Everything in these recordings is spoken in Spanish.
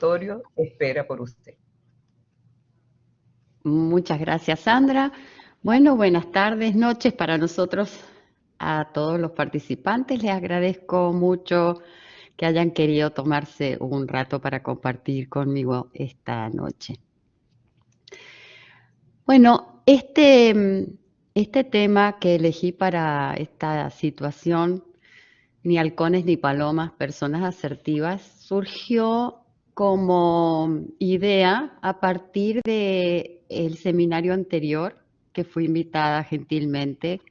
auditorio espera por usted. Muchas gracias, Sandra. Bueno, buenas tardes, noches para nosotros, a todos los participantes. Les agradezco mucho que hayan querido tomarse un rato para compartir conmigo esta noche. Bueno, este tema que elegí para esta situación, ni halcones ni palomas, personas asertivas, surgió como idea a partir de el seminario anterior que fui invitada gentilmente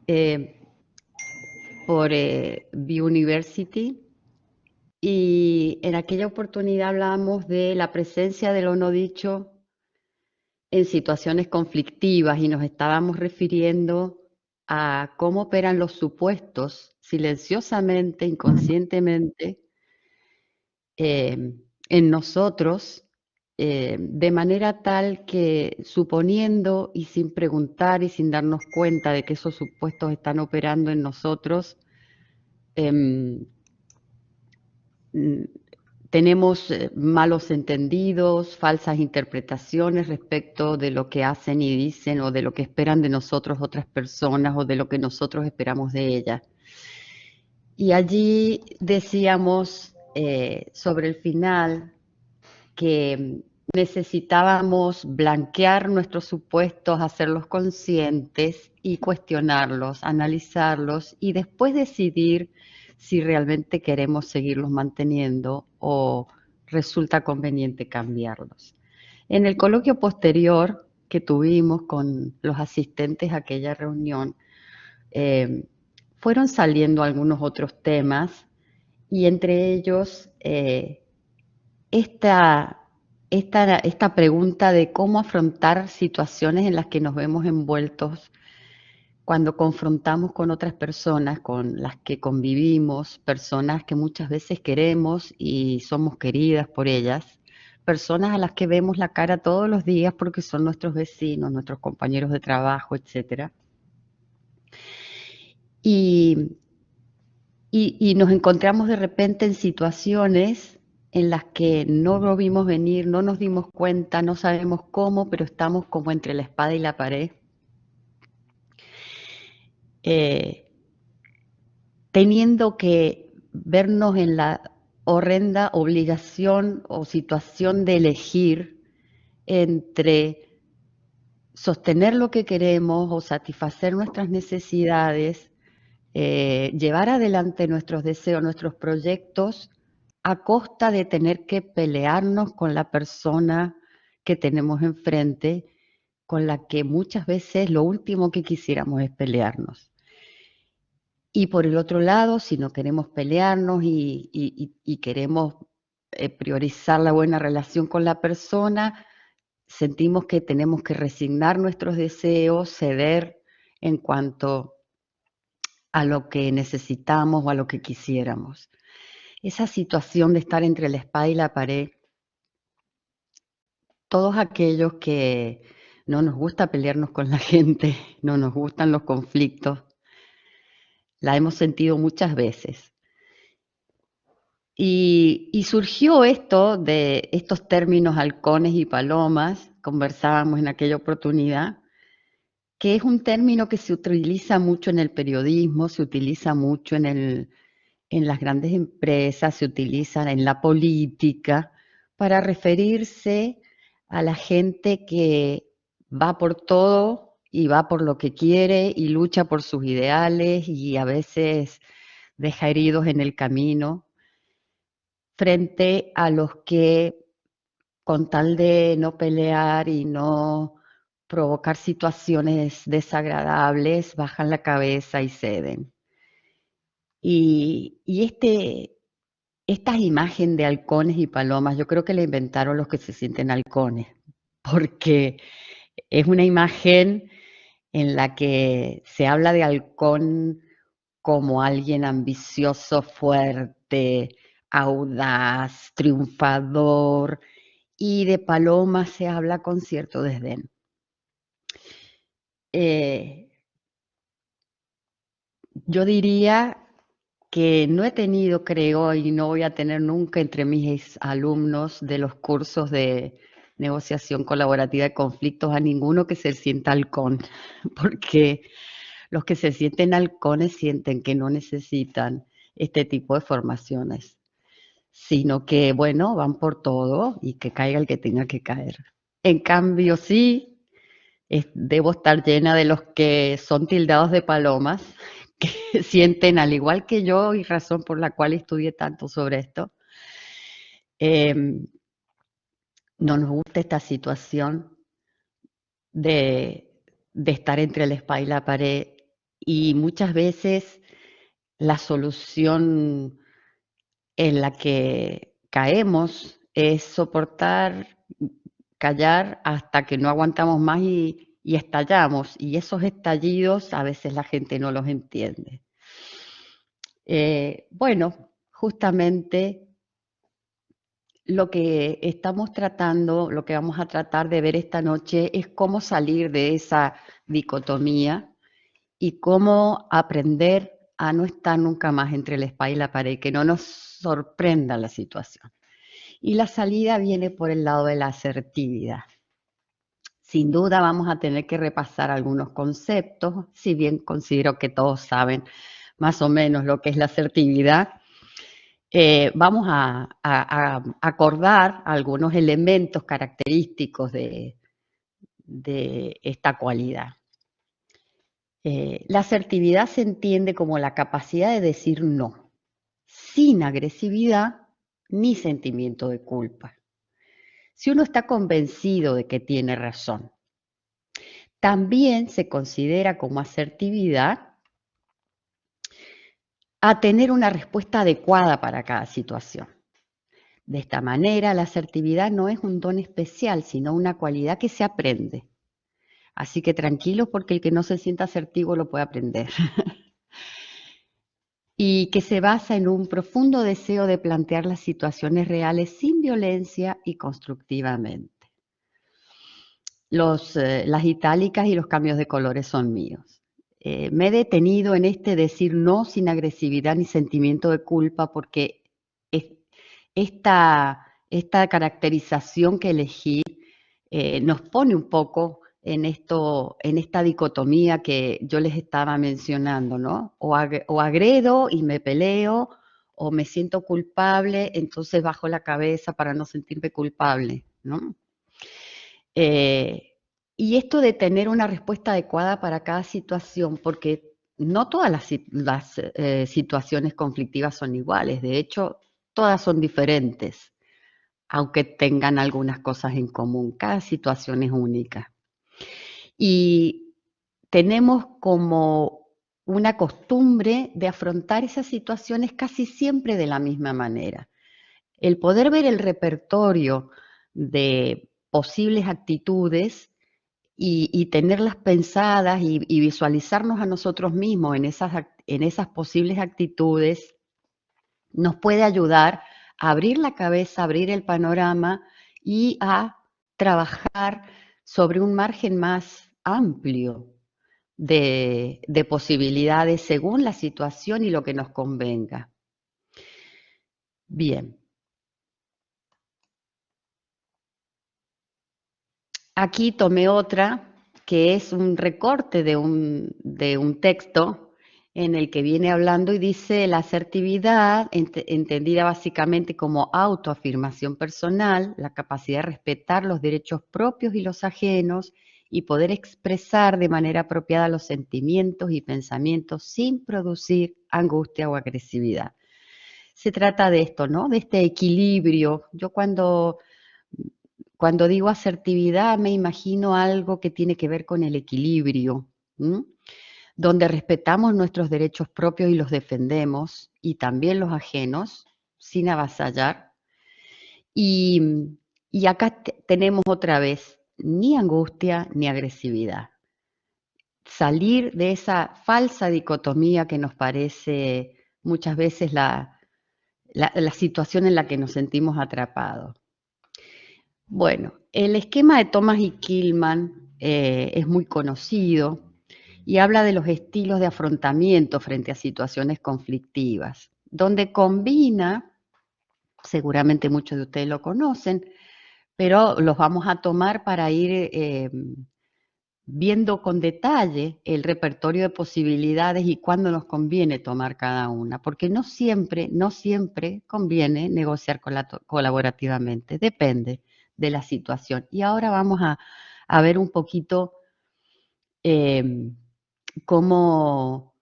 eh, por B-University, y en aquella oportunidad hablábamos de la presencia de lo no dicho en situaciones conflictivas y nos estábamos refiriendo a cómo operan los supuestos silenciosamente, inconscientemente, en nosotros, de manera tal que, suponiendo y sin preguntar y sin darnos cuenta de que esos supuestos están operando en nosotros, em, mm, tenemos malos entendidos, falsas interpretaciones respecto de lo que hacen y dicen o de lo que esperan de nosotros otras personas o de lo que nosotros esperamos de ellas. Y allí decíamos sobre el final que necesitábamos blanquear nuestros supuestos, hacerlos conscientes y cuestionarlos, analizarlos y después decidir si realmente queremos seguirlos manteniendo o resulta conveniente cambiarlos. En el coloquio posterior que tuvimos con los asistentes a aquella reunión, eh, fueron saliendo algunos otros temas y entre ellos esta, esta pregunta de cómo afrontar situaciones en las que nos vemos envueltos cuando confrontamos con otras personas con las que convivimos, personas que muchas veces queremos y somos queridas por ellas, personas a las que vemos la cara todos los días porque son nuestros vecinos, nuestros compañeros de trabajo, etcétera. Y, y nos encontramos de repente en situaciones en las que no lo vimos venir, no nos dimos cuenta, no sabemos cómo, pero estamos como entre la espada y la pared, eh, teniendo que vernos en la horrenda obligación o situación de elegir entre sostener lo que queremos o satisfacer nuestras necesidades, llevar adelante nuestros deseos, nuestros proyectos, a costa de tener que pelearnos con la persona que tenemos enfrente, con la que muchas veces lo último que quisiéramos es pelearnos. Y por el otro lado, si no queremos pelearnos y queremos priorizar la buena relación con la persona, sentimos que tenemos que resignar nuestros deseos, ceder en cuanto a lo que necesitamos o a lo que quisiéramos. Esa situación de estar entre la espada y la pared, todos aquellos que no nos gusta pelearnos con la gente, no nos gustan los conflictos, la hemos sentido muchas veces. Y surgió esto de estos términos halcones y palomas, conversábamos en aquella oportunidad, que es un término que se utiliza mucho en el periodismo, se utiliza mucho en las grandes empresas, se utiliza en la política, para referirse a la gente que va por todo y va por lo que quiere y lucha por sus ideales y a veces deja heridos en el camino, frente a los que, con tal de no pelear y no provocar situaciones desagradables, bajan la cabeza y ceden. Y esta imagen de halcones y palomas, yo creo que la inventaron los que se sienten halcones, porque es una imagen en la que se habla de halcón como alguien ambicioso, fuerte, audaz, triunfador, y de paloma se habla con cierto desdén. Yo diría que no he tenido, creo, y no voy a tener nunca entre mis alumnos de los cursos de negociación colaborativa de conflictos a ninguno que se sienta halcón, porque los que se sienten halcones sienten que no necesitan este tipo de formaciones, sino que, bueno, van por todo y que caiga el que tenga que caer. En cambio, sí, debo estar llena de los que son tildados de palomas, que sienten, al igual que yo, y razón por la cual estudié tanto sobre esto, no nos gusta esta situación de, de estar entre la espada y la pared, y muchas veces la solución en la que caemos es soportar, callar hasta que no aguantamos más y estallamos. Y esos estallidos a veces la gente no los entiende. Bueno, justamente lo que estamos tratando, lo que vamos a tratar de ver esta noche es cómo salir de esa dicotomía y cómo aprender a no estar nunca más entre la espada y la pared, que no nos sorprenda la situación. Y la salida viene por el lado de la asertividad. Sin duda vamos a tener que repasar algunos conceptos, si bien considero que todos saben más o menos lo que es la asertividad. Vamos a acordar algunos elementos característicos de esta cualidad. La asertividad se entiende como la capacidad de decir no, sin agresividad ni sentimiento de culpa. Si uno está convencido de que tiene razón, también se considera como asertividad a tener una respuesta adecuada para cada situación. De esta manera, la asertividad no es un don especial, sino una cualidad que se aprende. Así que tranquilos porque el que no se sienta asertivo lo puede aprender. Y que se basa en un profundo deseo de plantear las situaciones reales sin violencia y constructivamente. Las itálicas y los cambios de colores son míos. Me he detenido en este decir no sin agresividad ni sentimiento de culpa porque esta caracterización que elegí nos pone un poco en esta dicotomía que yo les estaba mencionando, ¿no? O agredo y me peleo, o me siento culpable, entonces bajo la cabeza para no sentirme culpable, ¿no? Y esto de tener una respuesta adecuada para cada situación, porque no todas las situaciones conflictivas son iguales, de hecho, todas son diferentes, aunque tengan algunas cosas en común, cada situación es única. Y tenemos como una costumbre de afrontar esas situaciones casi siempre de la misma manera. El poder ver el repertorio de posibles actitudes y tenerlas pensadas y visualizarnos a nosotros mismos en esas posibles actitudes nos puede ayudar a abrir la cabeza, a abrir el panorama y a trabajar sobre un margen más amplio de posibilidades según la situación y lo que nos convenga. Bien. Aquí tomé otra que es un recorte de un texto en el que viene hablando y dice la asertividad, entendida básicamente como autoafirmación personal, la capacidad de respetar los derechos propios y los ajenos y poder expresar de manera apropiada los sentimientos y pensamientos sin producir angustia o agresividad. Se trata de esto, ¿no? De este equilibrio. Yo cuando digo asertividad me imagino algo que tiene que ver con el equilibrio, ¿m? Donde respetamos nuestros derechos propios y los defendemos, y también los ajenos, sin avasallar. Y acá tenemos otra vez, ni angustia ni agresividad. Salir de esa falsa dicotomía que nos parece muchas veces la situación en la que nos sentimos atrapados. Bueno, el esquema de Thomas y Killman es muy conocido y habla de los estilos de afrontamiento frente a situaciones conflictivas, donde combina, seguramente muchos de ustedes lo conocen, pero los vamos a tomar para ir viendo con detalle el repertorio de posibilidades y cuándo nos conviene tomar cada una, porque no siempre conviene negociar colaborativamente, depende de la situación. Y ahora vamos a ver un poquito eh, cómo,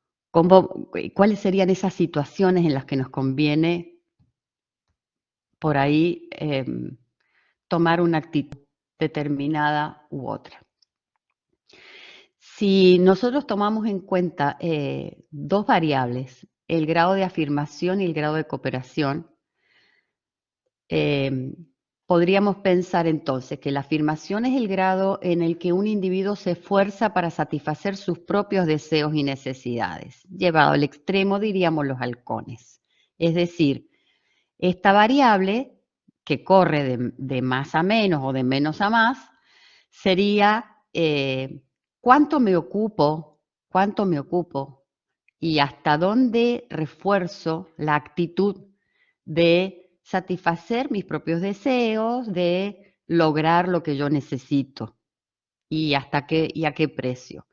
cuáles serían esas situaciones en las que nos conviene por ahí tomar una actitud determinada u otra. Si nosotros tomamos en cuenta dos variables, el grado de afirmación y el grado de cooperación, podríamos pensar entonces que la afirmación es el grado en el que un individuo se esfuerza para satisfacer sus propios deseos y necesidades. Llevado al extremo diríamos los halcones. Es decir, esta variable que corre de más a menos o de menos a más sería cuánto me ocupo y hasta dónde refuerzo la actitud de satisfacer mis propios deseos, de lograr lo que yo necesito y a qué precio.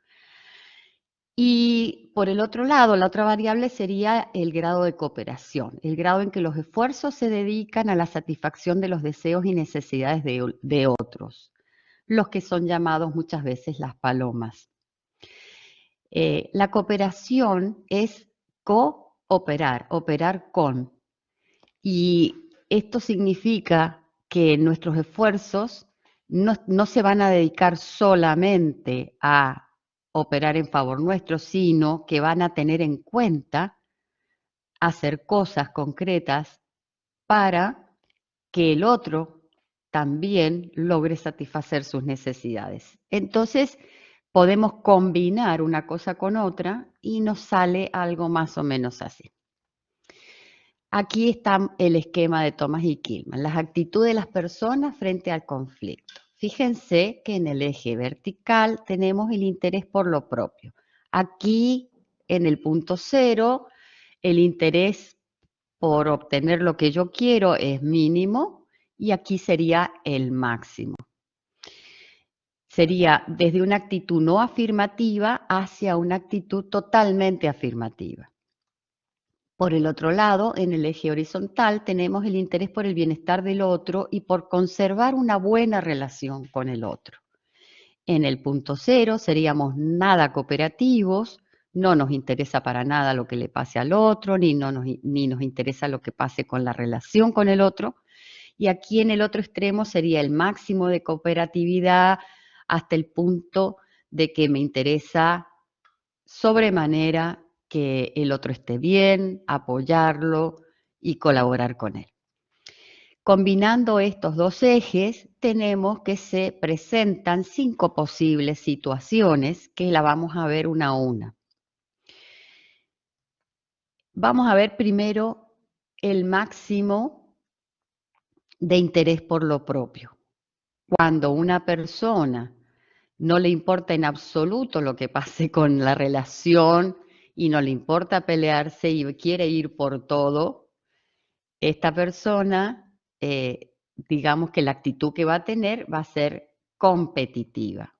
Y por el otro lado, la otra variable sería el grado de cooperación, el grado en que los esfuerzos se dedican a la satisfacción de los deseos y necesidades de otros, los que son llamados muchas veces las palomas. La cooperación es cooperar, operar con. Y esto significa que nuestros esfuerzos no se van a dedicar solamente a operar en favor nuestro, sino que van a tener en cuenta hacer cosas concretas para que el otro también logre satisfacer sus necesidades. Entonces, podemos combinar una cosa con otra y nos sale algo más o menos así. Aquí está el esquema de Thomas y Kilmann, las actitudes de las personas frente al conflicto. Fíjense que en el eje vertical tenemos el interés por lo propio. Aquí, en el punto cero, el interés por obtener lo que yo quiero es mínimo y aquí sería el máximo. Sería desde una actitud no afirmativa hacia una actitud totalmente afirmativa. Por el otro lado, en el eje horizontal tenemos el interés por el bienestar del otro y por conservar una buena relación con el otro. En el punto cero seríamos nada cooperativos, no nos interesa para nada lo que le pase al otro, ni nos interesa lo que pase con la relación con el otro. Y aquí en el otro extremo sería el máximo de cooperatividad hasta el punto de que me interesa sobremanera que el otro esté bien, apoyarlo y colaborar con él. Combinando estos dos ejes, tenemos que se presentan 5 posibles situaciones que la vamos a ver una a una. Vamos a ver primero el máximo de interés por lo propio. Cuando una persona no le importa en absoluto lo que pase con la relación y no le importa pelearse y quiere ir por todo, esta persona, digamos que la actitud que va a tener va a ser competitiva.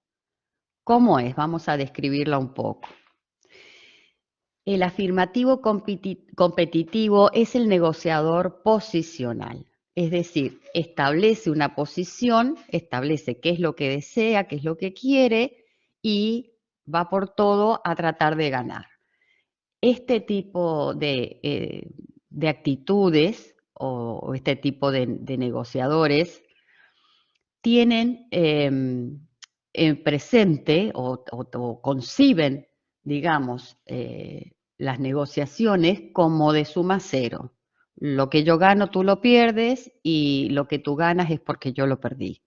¿Cómo es? Vamos a describirla un poco. El afirmativo competitivo es el negociador posicional, es decir, establece una posición, establece qué es lo que desea, qué es lo que quiere y va por todo a tratar de ganar. Este tipo de actitudes o este tipo de negociadores tienen en presente o conciben, digamos, las negociaciones como de suma cero. Lo que yo gano tú lo pierdes y lo que tú ganas es porque yo lo perdí.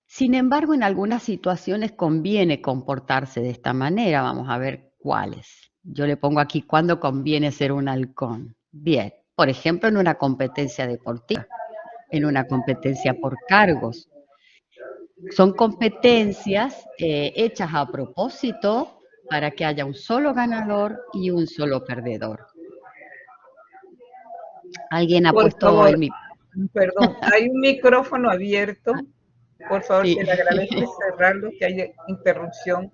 Sin embargo, en algunas situaciones conviene comportarse de esta manera. Vamos a ver cuáles. Yo le pongo aquí cuándo conviene ser un halcón. Bien, por ejemplo, en una competencia deportiva, en una competencia por cargos. Son competencias hechas a propósito para que haya un solo ganador y un solo perdedor. Alguien ha Por puesto favor, en mi... perdón, hay un micrófono abierto. Por favor, Sí, se le agradece cerrarlo, que hay interrupción.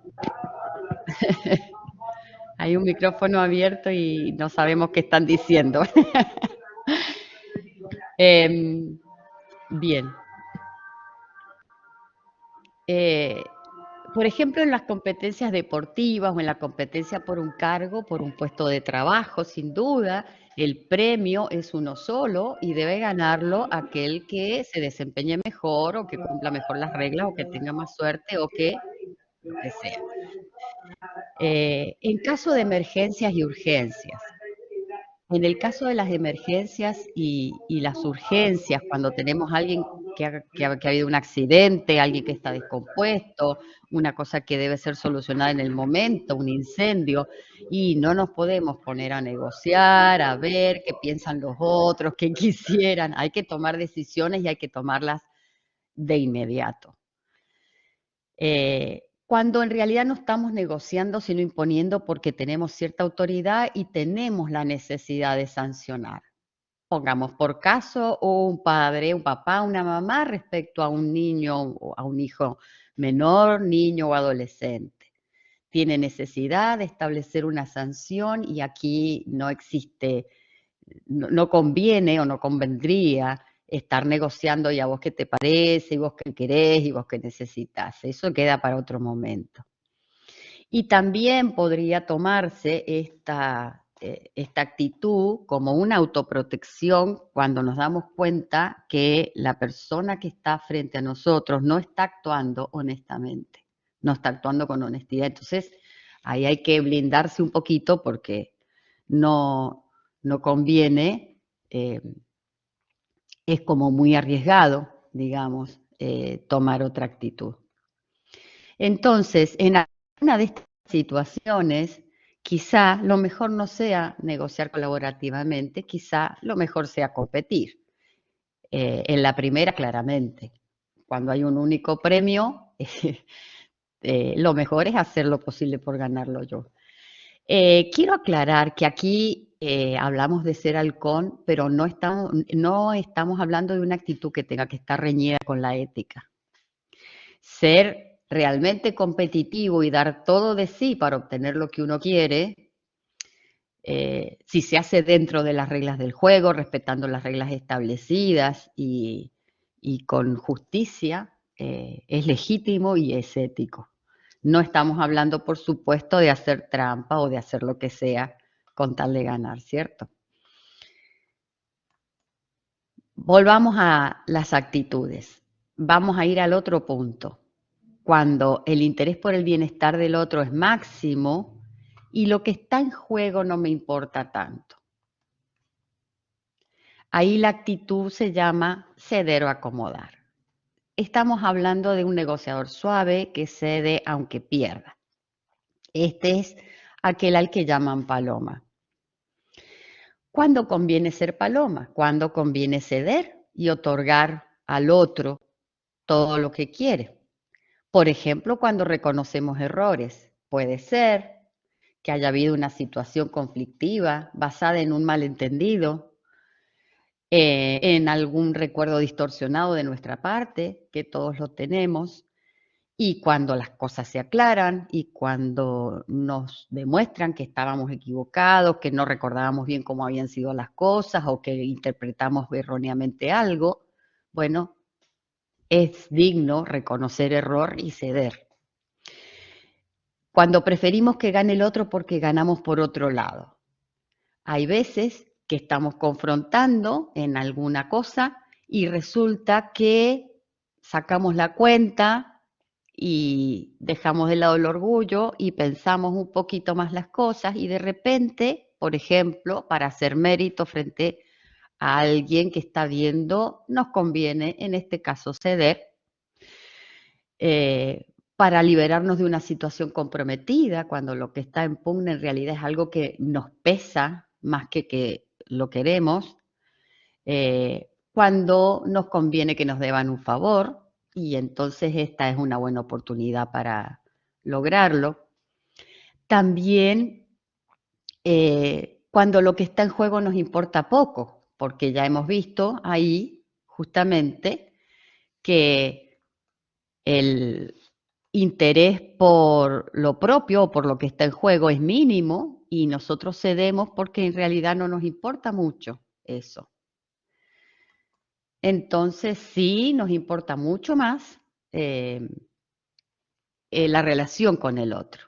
hay un micrófono abierto y no sabemos qué están diciendo. Bien. Por ejemplo, en las competencias deportivas o en la competencia por un cargo, por un puesto de trabajo, sin duda, el premio es uno solo y debe ganarlo aquel que se desempeñe mejor o que cumpla mejor las reglas o que tenga más suerte o que lo que sea. En caso de emergencias y urgencias, en el caso de las emergencias y las urgencias, cuando tenemos a alguien que ha habido un accidente, alguien que está descompuesto, una cosa que debe ser solucionada en el momento, un incendio, y no nos podemos poner a negociar, a ver qué piensan los otros, qué quisieran. Hay que tomar decisiones y hay que tomarlas de inmediato. Cuando en realidad no estamos negociando, sino imponiendo porque tenemos cierta autoridad y tenemos la necesidad de sancionar. Pongamos por caso un padre, un papá, una mamá respecto a un niño o a un hijo menor, niño o adolescente. Tiene necesidad de establecer una sanción y aquí no existe, no conviene o no convendría estar negociando y a vos qué te parece, y vos qué querés, y vos qué necesitas. Eso queda para otro momento. Y también podría tomarse esta actitud como una autoprotección cuando nos damos cuenta que la persona que está frente a nosotros no está actuando honestamente, no está actuando con honestidad. Entonces, ahí hay que blindarse un poquito porque no, no conviene, es como muy arriesgado, digamos, tomar otra actitud. Entonces, en alguna de estas situaciones, quizá lo mejor no sea negociar colaborativamente, quizá lo mejor sea competir. En la primera, claramente. Cuando hay un único premio, lo mejor es hacer lo posible por ganarlo yo. Quiero aclarar que aquí hablamos de ser halcón, pero no estamos hablando de una actitud que tenga que estar reñida con la ética. Ser realmente competitivo y dar todo de sí para obtener lo que uno quiere, si se hace dentro de las reglas del juego, respetando las reglas establecidas y con justicia, es legítimo y es ético. No estamos hablando, por supuesto, de hacer trampa o de hacer lo que sea con tal de ganar, ¿cierto? Volvamos a las actitudes. Vamos a ir al otro punto. Cuando el interés por el bienestar del otro es máximo y lo que está en juego no me importa tanto. Ahí la actitud se llama ceder o acomodar. Estamos hablando de un negociador suave que cede aunque pierda. Este es aquel al que llaman paloma. ¿Cuándo conviene ser paloma? ¿Cuándo conviene ceder y otorgar al otro todo lo que quiere? Por ejemplo, cuando reconocemos errores. Puede ser que haya habido una situación conflictiva basada en un malentendido, en algún recuerdo distorsionado de nuestra parte, que todos lo tenemos, y cuando las cosas se aclaran y cuando nos demuestran que estábamos equivocados, que no recordábamos bien cómo habían sido las cosas o que interpretamos erróneamente algo, bueno, es digno reconocer error y ceder. Cuando preferimos que gane el otro porque ganamos por otro lado. Hay veces que estamos confrontando en alguna cosa y resulta que sacamos la cuenta y dejamos de lado el orgullo y pensamos un poquito más las cosas y de repente, por ejemplo, para hacer mérito frente a alguien que está viendo, nos conviene en este caso ceder para liberarnos de una situación comprometida, cuando lo que está en pugna en realidad es algo que nos pesa más que lo queremos, cuando nos conviene que nos deban un favor, y entonces esta es una buena oportunidad para lograrlo. También cuando lo que está en juego nos importa poco, porque ya hemos visto ahí justamente que el interés por lo propio o por lo que está en juego es mínimo y nosotros cedemos porque en realidad no nos importa mucho eso. Entonces sí nos importa mucho más la relación con el otro.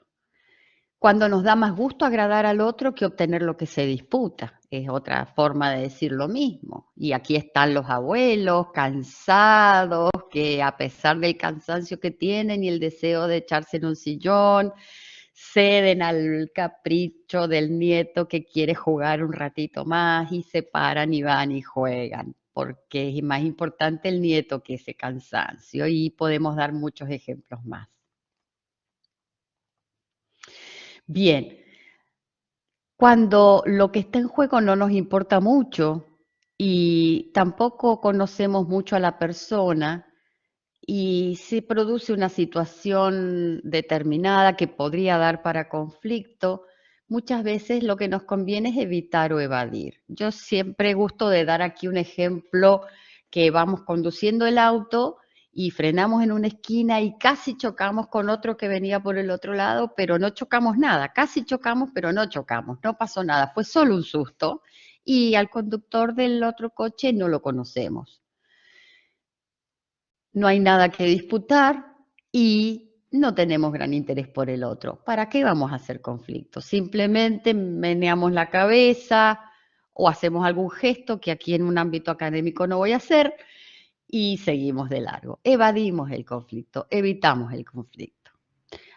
Cuando nos da más gusto agradar al otro que obtener lo que se disputa. Es otra forma de decir lo mismo. Y aquí están los abuelos cansados, que a pesar del cansancio que tienen y el deseo de echarse en un sillón, ceden al capricho del nieto que quiere jugar un ratito más y se paran y van y juegan, porque es más importante el nieto que ese cansancio y podemos dar muchos ejemplos más. Bien, cuando lo que está en juego no nos importa mucho y tampoco conocemos mucho a la persona y se produce una situación determinada que podría dar para conflicto, muchas veces lo que nos conviene es evitar o evadir. Yo siempre gusto de dar aquí un ejemplo que vamos conduciendo el auto y frenamos en una esquina y casi chocamos con otro que venía por el otro lado, pero no chocamos nada. Casi chocamos, pero no chocamos. No pasó nada. Fue solo un susto y al conductor del otro coche no lo conocemos. No hay nada que disputar y no tenemos gran interés por el otro. ¿Para qué vamos a hacer conflictos? Simplemente meneamos la cabeza o hacemos algún gesto que aquí en un ámbito académico no voy a hacer y seguimos de largo. Evadimos el conflicto, evitamos el conflicto.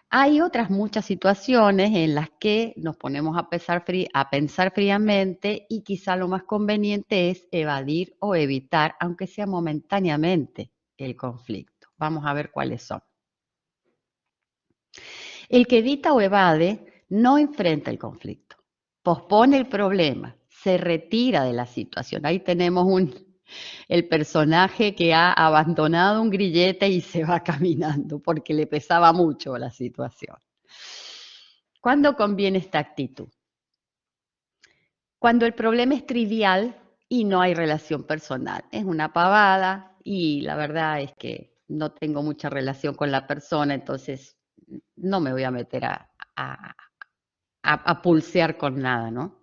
Hay otras muchas situaciones en las que nos ponemos a pensar fríamente y quizá lo más conveniente es evadir o evitar, aunque sea momentáneamente, el conflicto. Vamos a ver cuáles son. El que evita o evade no enfrenta el conflicto, pospone el problema, se retira de la situación. Ahí tenemos el personaje que ha abandonado un grillete y se va caminando porque le pesaba mucho la situación. ¿Cuándo conviene esta actitud? Cuando el problema es trivial y no hay relación personal. Es una pavada y la verdad es que no tengo mucha relación con la persona, entonces no me voy a meter a pulsear con nada, ¿no?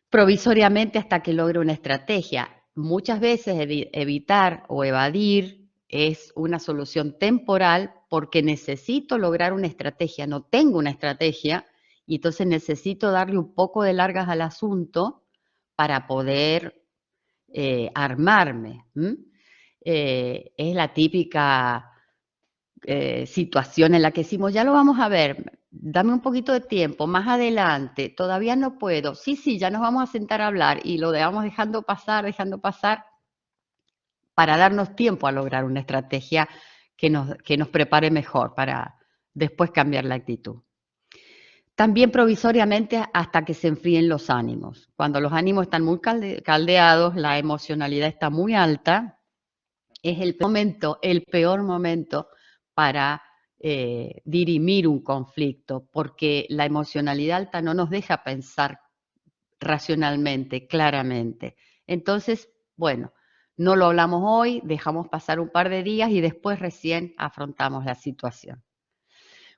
Provisoriamente hasta que logre una estrategia. Muchas veces evitar o evadir es una solución temporal porque necesito lograr una estrategia, no tengo una estrategia y entonces necesito darle un poco de largas al asunto para poder armarme. Es la típica situación en la que decimos, ya lo vamos a ver, dame un poquito de tiempo, más adelante, todavía no puedo, sí, ya nos vamos a sentar a hablar y lo vamos dejando pasar para darnos tiempo a lograr una estrategia que nos prepare mejor para después cambiar la actitud. También provisoriamente hasta que se enfríen los ánimos. Cuando los ánimos están muy caldeados, la emocionalidad está muy alta, es el peor momento para dirimir un conflicto, porque la emocionalidad alta no nos deja pensar racionalmente, claramente. Entonces, bueno, no lo hablamos hoy, dejamos pasar un par de días y después recién afrontamos la situación.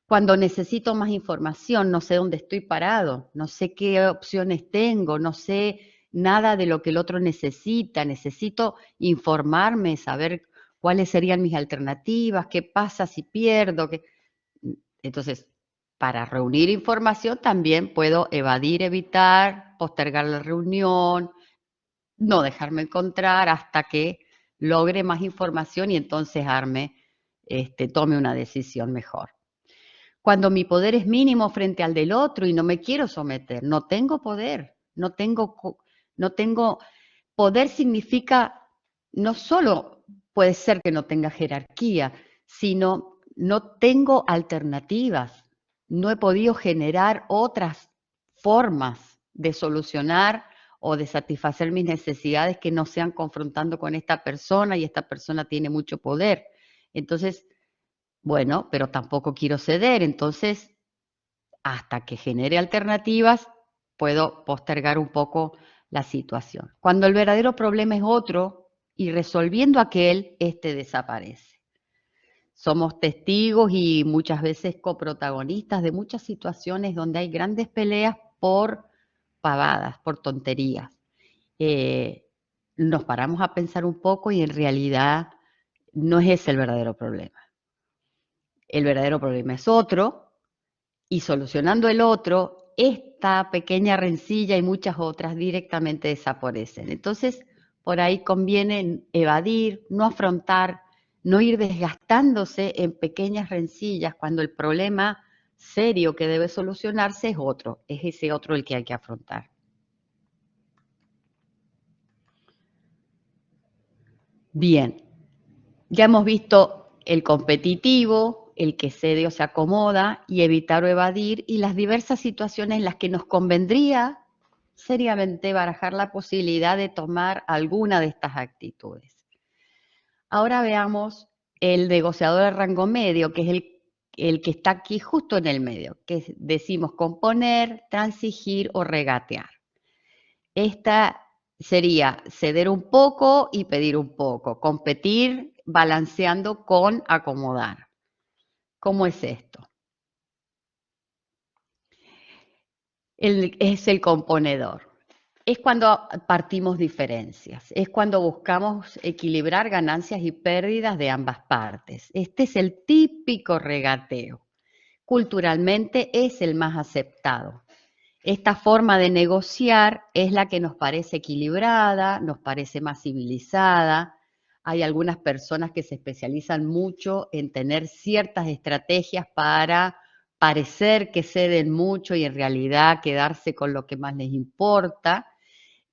Cuando necesito más información, no sé dónde estoy parado, no sé qué opciones tengo, no sé nada de lo que el otro necesita, necesito informarme, saber cuáles serían mis alternativas, qué pasa si pierdo. Entonces, para reunir información también puedo evitar, postergar la reunión, no dejarme encontrar hasta que logre más información y entonces tome una decisión mejor. Cuando mi poder es mínimo frente al del otro y no me quiero someter, no tengo poder, no tengo poder significa no solo puede ser que no tenga jerarquía, sino no tengo alternativas, no he podido generar otras formas de solucionar o de satisfacer mis necesidades que no sean confrontando con esta persona y esta persona tiene mucho poder. Entonces, bueno, pero tampoco quiero ceder, entonces hasta que genere alternativas puedo postergar un poco la situación. Cuando el verdadero problema es otro y resolviendo aquel, este desaparece. Somos testigos y muchas veces coprotagonistas de muchas situaciones donde hay grandes peleas por pavadas, por tonterías. Nos paramos a pensar un poco y en realidad no es ese el verdadero problema. El verdadero problema es otro y solucionando el otro, esta pequeña rencilla y muchas otras directamente desaparecen. Entonces, por ahí conviene evadir, no afrontar, no ir desgastándose en pequeñas rencillas cuando el problema serio que debe solucionarse es otro, es ese otro el que hay que afrontar. Bien, ya hemos visto el competitivo, el que cede o se acomoda y evitar o evadir, y las diversas situaciones en las que nos convendría seriamente barajar la posibilidad de tomar alguna de estas actitudes. Ahora veamos el negociador de rango medio, que es el que está aquí justo en el medio, que decimos componer, transigir o regatear. Esta sería ceder un poco y pedir un poco, competir balanceando con acomodar. ¿Cómo es esto? Es el componedor. Es cuando partimos diferencias, es cuando buscamos equilibrar ganancias y pérdidas de ambas partes. Este es el típico regateo. Culturalmente es el más aceptado. Esta forma de negociar es la que nos parece equilibrada, nos parece más civilizada. Hay algunas personas que se especializan mucho en tener ciertas estrategias para parecer que ceden mucho y en realidad quedarse con lo que más les importa.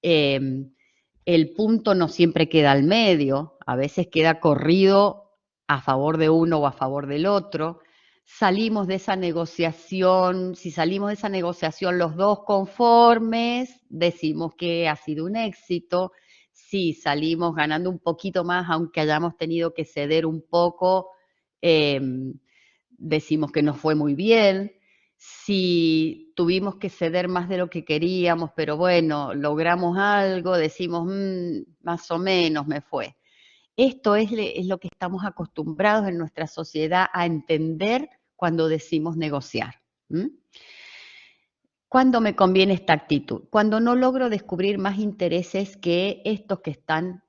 El punto no siempre queda al medio, a veces queda corrido a favor de uno o a favor del otro. Salimos de esa negociación, si salimos de esa negociación los dos conformes, decimos que ha sido un éxito. Si salimos ganando un poquito más, aunque hayamos tenido que ceder un poco, decimos que nos fue muy bien. Si tuvimos que ceder más de lo que queríamos, pero bueno, logramos algo, decimos, más o menos me fue. Esto es lo que estamos acostumbrados en nuestra sociedad a entender cuando decimos negociar. ¿Cuándo me conviene esta actitud? Cuando no logro descubrir más intereses que estos que están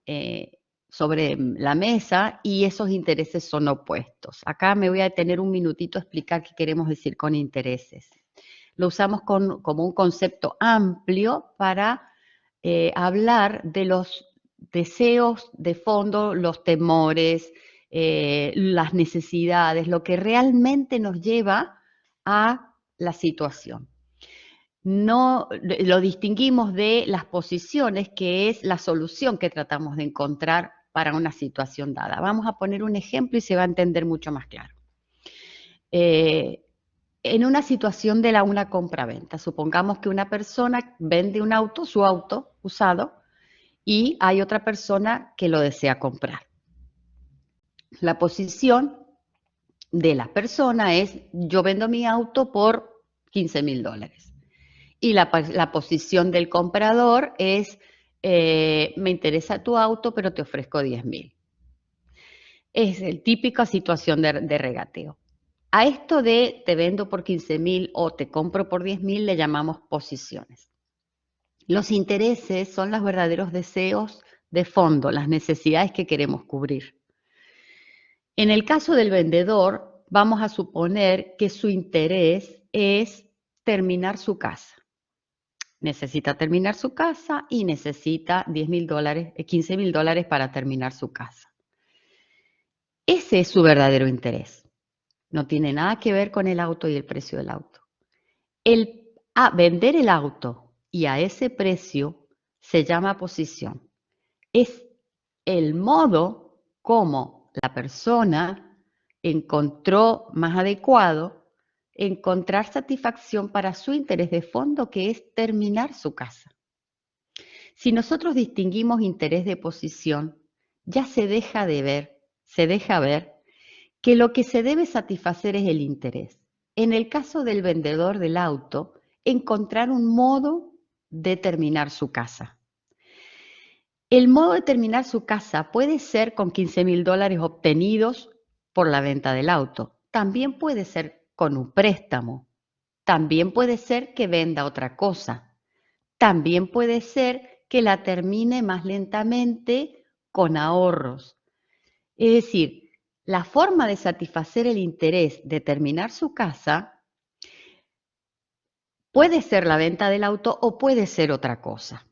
sobre la mesa y esos intereses son opuestos. Acá me voy a detener un minutito a explicar qué queremos decir con intereses. Lo usamos como un concepto amplio para hablar de los deseos de fondo, los temores, las necesidades, lo que realmente nos lleva a la situación. No lo distinguimos de las posiciones, que es la solución que tratamos de encontrar para una situación dada. Vamos a poner un ejemplo y se va a entender mucho más claro. En una situación de una compra-venta, supongamos que una persona vende un auto, su auto usado, y hay otra persona que lo desea comprar. La posición de la persona es, yo vendo mi auto por $15,000. Y la posición del comprador es, me interesa tu auto, pero te ofrezco 10,000. Es la típica situación de regateo. A esto de te vendo por 15,000 o te compro por 10,000 le llamamos posiciones. Los intereses son los verdaderos deseos de fondo, las necesidades que queremos cubrir. En el caso del vendedor, vamos a suponer que su interés es terminar su casa. Necesita terminar su casa y necesita $15,000 para terminar su casa. Ese es su verdadero interés. No tiene nada que ver con el auto y el precio del auto. Vender el auto y a ese precio se llama posición. Es el modo como la persona encontró más adecuado encontrar satisfacción para su interés de fondo, que es terminar su casa. Si nosotros distinguimos interés de posición, ya se deja ver que lo que se debe satisfacer es el interés. En el caso del vendedor del auto, encontrar un modo de terminar su casa. El modo de terminar su casa puede ser con $15.000 obtenidos por la venta del auto. También puede ser con un préstamo. También puede ser que venda otra cosa. También puede ser que la termine más lentamente con ahorros. Es decir, la forma de satisfacer el interés de terminar su casa puede ser la venta del auto o puede ser otra cosa.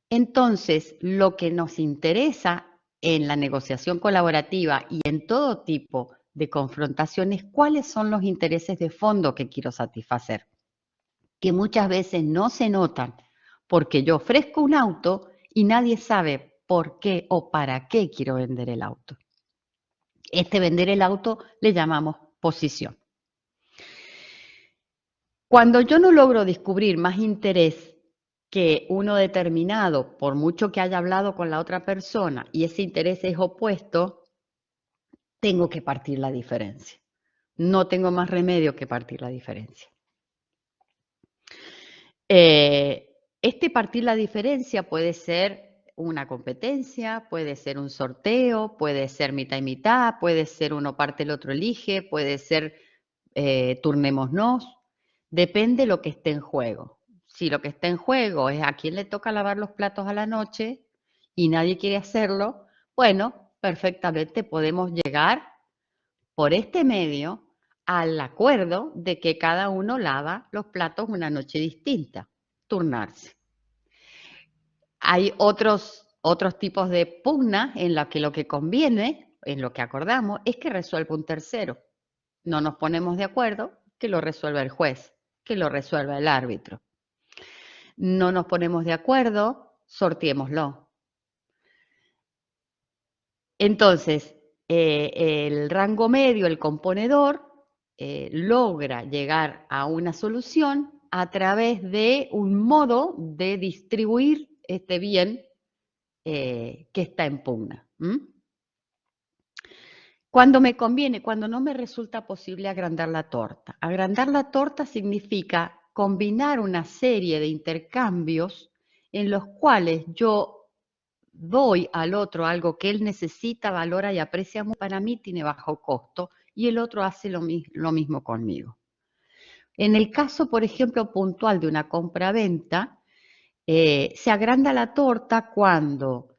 Entonces, lo que nos interesa en la negociación colaborativa y en todo tipo de confrontaciones, cuáles son los intereses de fondo que quiero satisfacer, que muchas veces no se notan porque yo ofrezco un auto y nadie sabe por qué o para qué quiero vender el auto. Este vender el auto le llamamos posición. Cuando yo no logro descubrir más interés que uno determinado, por mucho que haya hablado con la otra persona y ese interés es opuesto, tengo que partir la diferencia. No tengo más remedio que partir la diferencia. Este partir la diferencia puede ser una competencia, puede ser un sorteo, puede ser mitad y mitad, puede ser uno parte, el otro elige, puede ser turnémonos. Depende de lo que esté en juego. Si lo que está en juego es a quién le toca lavar los platos a la noche y nadie quiere hacerlo, bueno, perfectamente podemos llegar por este medio al acuerdo de que cada uno lava los platos una noche distinta, turnarse. Hay otros tipos de pugna en la que lo que conviene, en lo que acordamos, es que resuelva un tercero. No nos ponemos de acuerdo, que lo resuelva el juez, que lo resuelva el árbitro. No nos ponemos de acuerdo, sorteémoslo. Entonces, el rango medio, el componedor, logra llegar a una solución a través de un modo de distribuir este bien que está en pugna. Cuando me conviene, cuando no me resulta posible agrandar la torta. Agrandar la torta significa combinar una serie de intercambios en los cuales yo doy al otro algo que él necesita, valora y aprecia, para mí tiene bajo costo y el otro hace lo mismo conmigo. En el caso, por ejemplo, puntual de una compra-venta, se agranda la torta cuando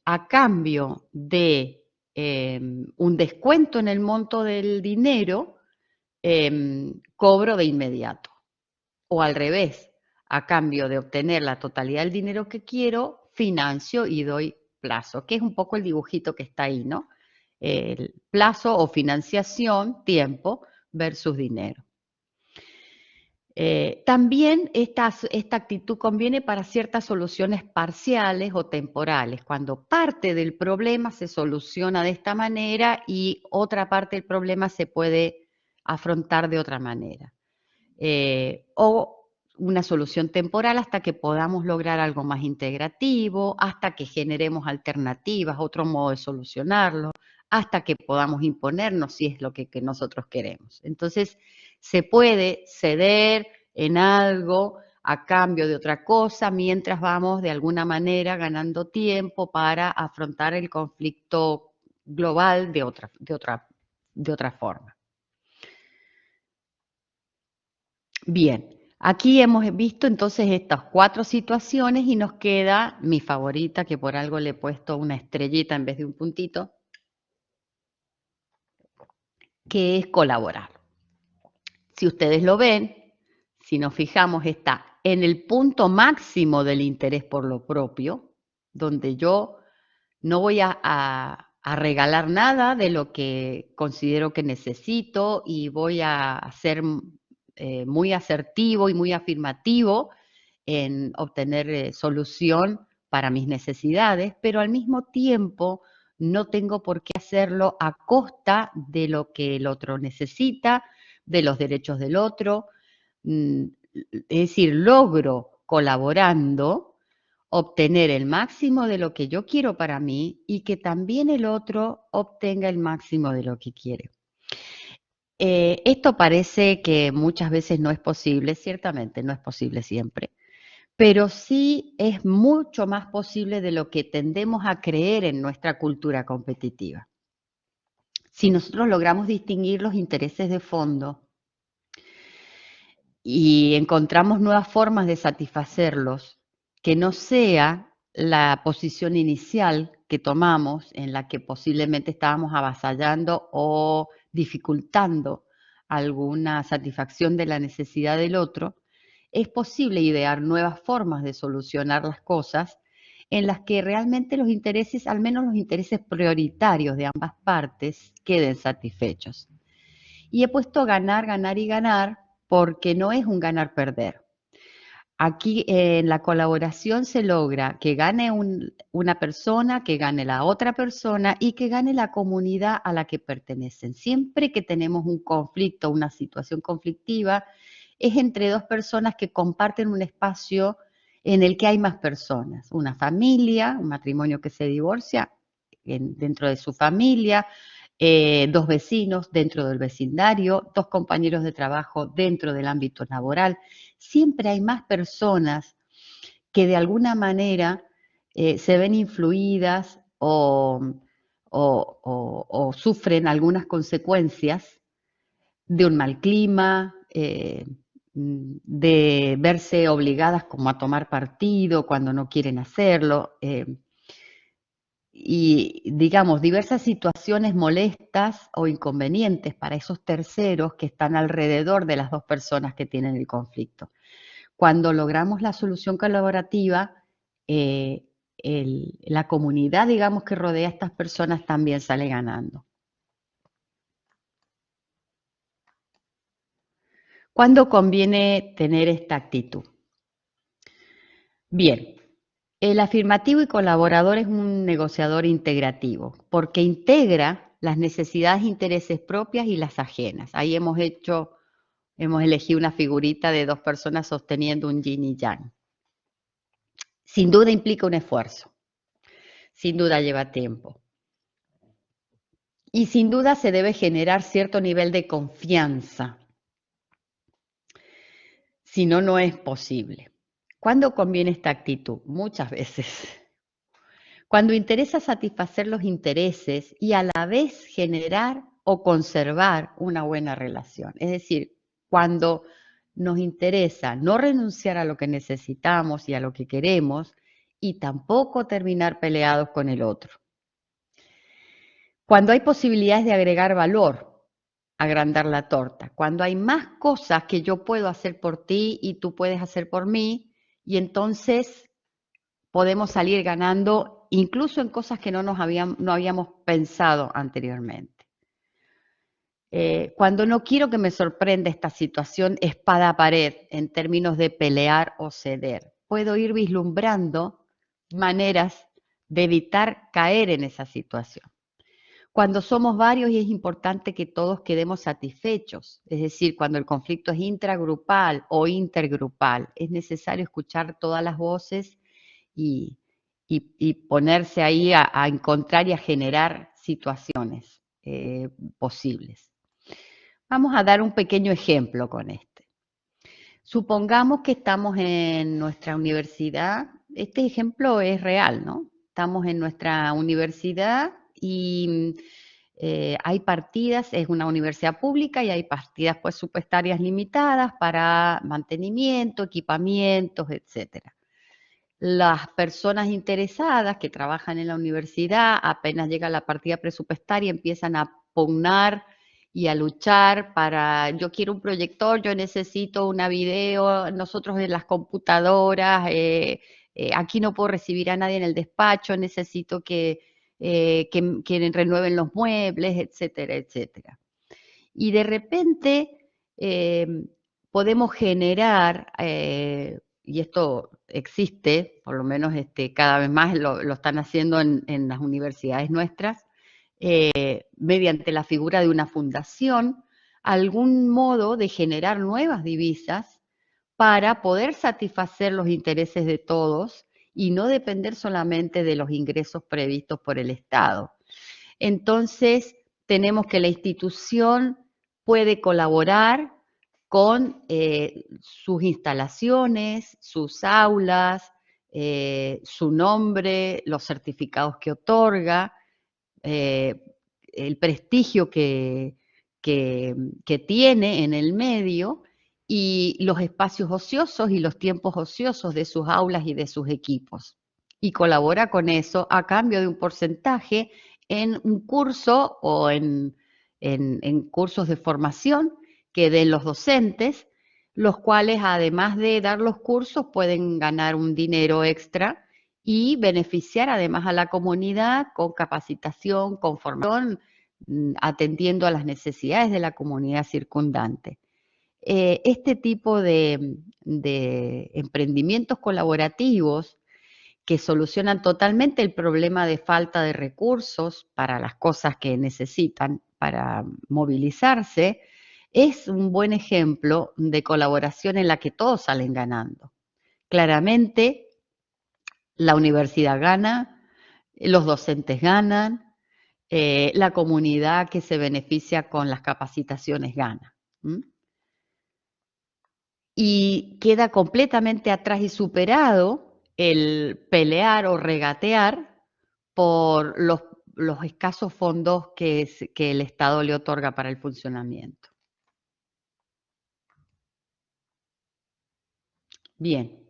a cambio de un descuento en el monto del dinero, cobro de inmediato. O al revés, a cambio de obtener la totalidad del dinero que quiero, financio y doy plazo, que es un poco el dibujito que está ahí, ¿no? El plazo o financiación, tiempo versus dinero. También esta actitud conviene para ciertas soluciones parciales o temporales, cuando parte del problema se soluciona de esta manera y otra parte del problema se puede afrontar de otra manera. O una solución temporal hasta que podamos lograr algo más integrativo, hasta que generemos alternativas, otro modo de solucionarlo, hasta que podamos imponernos si es lo que nosotros queremos. Entonces, se puede ceder en algo a cambio de otra cosa mientras vamos de alguna manera ganando tiempo para afrontar el conflicto global de otra forma. Bien, aquí hemos visto entonces estas 4 situaciones y nos queda mi favorita, que por algo le he puesto una estrellita en vez de un puntito, que es colaborar. Si ustedes lo ven, si nos fijamos, está en el punto máximo del interés por lo propio, donde yo no voy a regalar nada de lo que considero que necesito y voy a ser muy asertivo y muy afirmativo en obtener solución para mis necesidades, pero al mismo tiempo no tengo por qué hacerlo a costa de lo que el otro necesita, de los derechos del otro. Es decir, logro colaborando obtener el máximo de lo que yo quiero para mí y que también el otro obtenga el máximo de lo que quiere. Esto parece que muchas veces no es posible, ciertamente no es posible siempre, pero sí es mucho más posible de lo que tendemos a creer en nuestra cultura competitiva. Si nosotros logramos distinguir los intereses de fondo y encontramos nuevas formas de satisfacerlos, que no sea la posición inicial que tomamos en la que posiblemente estábamos avasallando o dificultando alguna satisfacción de la necesidad del otro, es posible idear nuevas formas de solucionar las cosas en las que realmente los intereses, al menos los intereses prioritarios de ambas partes, queden satisfechos. Y he puesto ganar, ganar y ganar porque no es un ganar-perder. Aquí en la colaboración se logra que gane una persona, que gane la otra persona y que gane la comunidad a la que pertenecen. Siempre que tenemos un conflicto, una situación conflictiva, es entre dos personas que comparten un espacio en el que hay más personas. Una familia, un matrimonio que se divorcia dentro de su familia, dos vecinos dentro del vecindario, dos compañeros de trabajo dentro del ámbito laboral. Siempre hay más personas que de alguna manera se ven influidas o sufren algunas consecuencias de un mal clima, de verse obligadas como a tomar partido cuando no quieren hacerlo. Y, digamos, diversas situaciones molestas o inconvenientes para esos terceros que están alrededor de las dos personas que tienen el conflicto. Cuando logramos la solución colaborativa, la comunidad, digamos, que rodea a estas personas también sale ganando. ¿Cuándo conviene tener esta actitud? Bien, el afirmativo y colaborador es un negociador integrativo porque integra las necesidades e intereses propias y las ajenas. Ahí hemos elegido una figurita de dos personas sosteniendo un yin y yang. Sin duda implica un esfuerzo, sin duda lleva tiempo. Y sin duda se debe generar cierto nivel de confianza. Si no, no es posible. ¿Cuándo conviene esta actitud? Muchas veces. Cuando interesa satisfacer los intereses y a la vez generar o conservar una buena relación. Es decir, cuando nos interesa no renunciar a lo que necesitamos y a lo que queremos y tampoco terminar peleados con el otro. Cuando hay posibilidades de agregar valor, agrandar la torta. Cuando hay más cosas que yo puedo hacer por ti y tú puedes hacer por mí y entonces podemos salir ganando incluso en cosas que no habíamos pensado anteriormente. Cuando no quiero que me sorprenda esta situación espada a pared en términos de pelear o ceder, puedo ir vislumbrando maneras de evitar caer en esa situación. Cuando somos varios y es importante que todos quedemos satisfechos, es decir, cuando el conflicto es intragrupal o intergrupal, es necesario escuchar todas las voces y ponerse ahí a encontrar y a generar situaciones posibles. Vamos a dar un pequeño ejemplo con este. Supongamos que estamos en nuestra universidad. Este ejemplo es real, ¿no? Estamos en nuestra universidad y hay partidas, es una universidad pública y hay partidas presupuestarias limitadas para mantenimiento, equipamientos, etcétera. Las personas interesadas que trabajan en la universidad, apenas llega la partida presupuestaria, empiezan a pugnar y a luchar para, yo quiero un proyector, yo necesito una video, nosotros en las computadoras, aquí no puedo recibir a nadie en el despacho, necesito que renueven los muebles, etcétera, etcétera. Y de repente podemos generar, y esto existe, por lo menos cada vez más lo están haciendo en las universidades nuestras, mediante la figura de una fundación, algún modo de generar nuevas divisas para poder satisfacer los intereses de todos y no depender solamente de los ingresos previstos por el Estado. Entonces, tenemos que la institución puede colaborar con sus instalaciones, sus aulas, su nombre, los certificados que otorga, el prestigio que tiene en el medio y los espacios ociosos y los tiempos ociosos de sus aulas y de sus equipos. Y colabora con eso a cambio de un porcentaje en un curso o en cursos de formación que den los docentes, los cuales además de dar los cursos pueden ganar un dinero extra y beneficiar además a la comunidad con capacitación, con formación, atendiendo a las necesidades de la comunidad circundante. Este tipo de emprendimientos colaborativos que solucionan totalmente el problema de falta de recursos para las cosas que necesitan para movilizarse, es un buen ejemplo de colaboración en la que todos salen ganando. Claramente, la universidad gana, los docentes ganan, la comunidad que se beneficia con las capacitaciones gana. Y queda completamente atrás y superado el pelear o regatear por los escasos fondos que el Estado le otorga para el funcionamiento. Bien.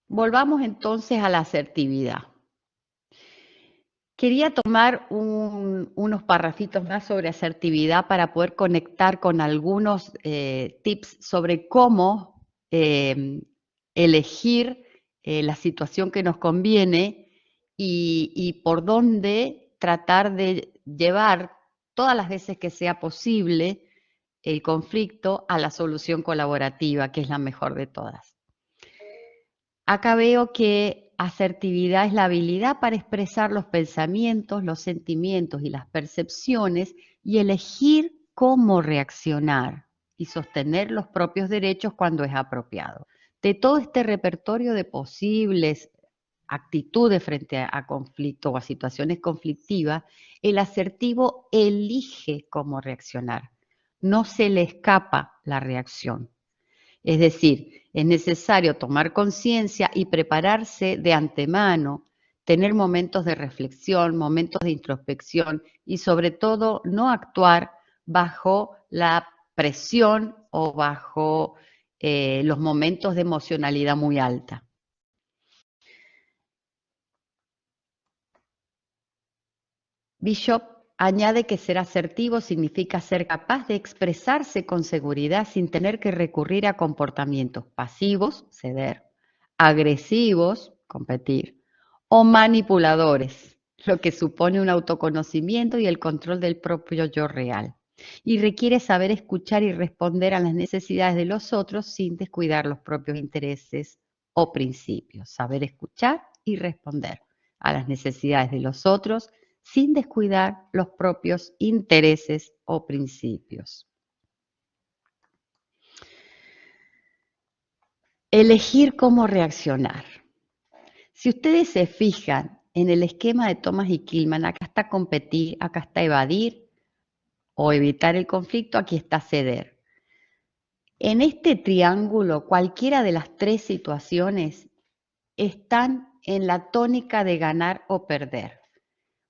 Volvamos entonces a la asertividad. Quería tomar unos parrafitos más sobre asertividad para poder conectar con algunos tips sobre cómo elegir la situación que nos conviene y por dónde tratar de llevar todas las veces que sea posible el conflicto a la solución colaborativa, que es la mejor de todas. Acá veo que asertividad es la habilidad para expresar los pensamientos, los sentimientos y las percepciones y elegir cómo reaccionar y sostener los propios derechos cuando es apropiado. De todo este repertorio de posibles actitudes frente a conflictos o a situaciones conflictivas, el asertivo elige cómo reaccionar. No se le escapa la reacción. Es decir, es necesario tomar conciencia y prepararse de antemano, tener momentos de reflexión, momentos de introspección y sobre todo no actuar bajo la presión o bajo los momentos de emocionalidad muy alta. Bishop añade que ser asertivo significa ser capaz de expresarse con seguridad sin tener que recurrir a comportamientos pasivos, ceder, agresivos, competir, o manipuladores, lo que supone un autoconocimiento y el control del propio yo real. Y requiere saber escuchar y responder a las necesidades de los otros sin descuidar los propios intereses o principios. Saber escuchar y responder a las necesidades de los otros sin descuidar los propios intereses o principios. Elegir cómo reaccionar. Si ustedes se fijan en el esquema de Thomas y Kilmann, acá está competir, acá está evadir o evitar el conflicto, aquí está ceder. En este triángulo, cualquiera de las tres situaciones están en la tónica de ganar o perder.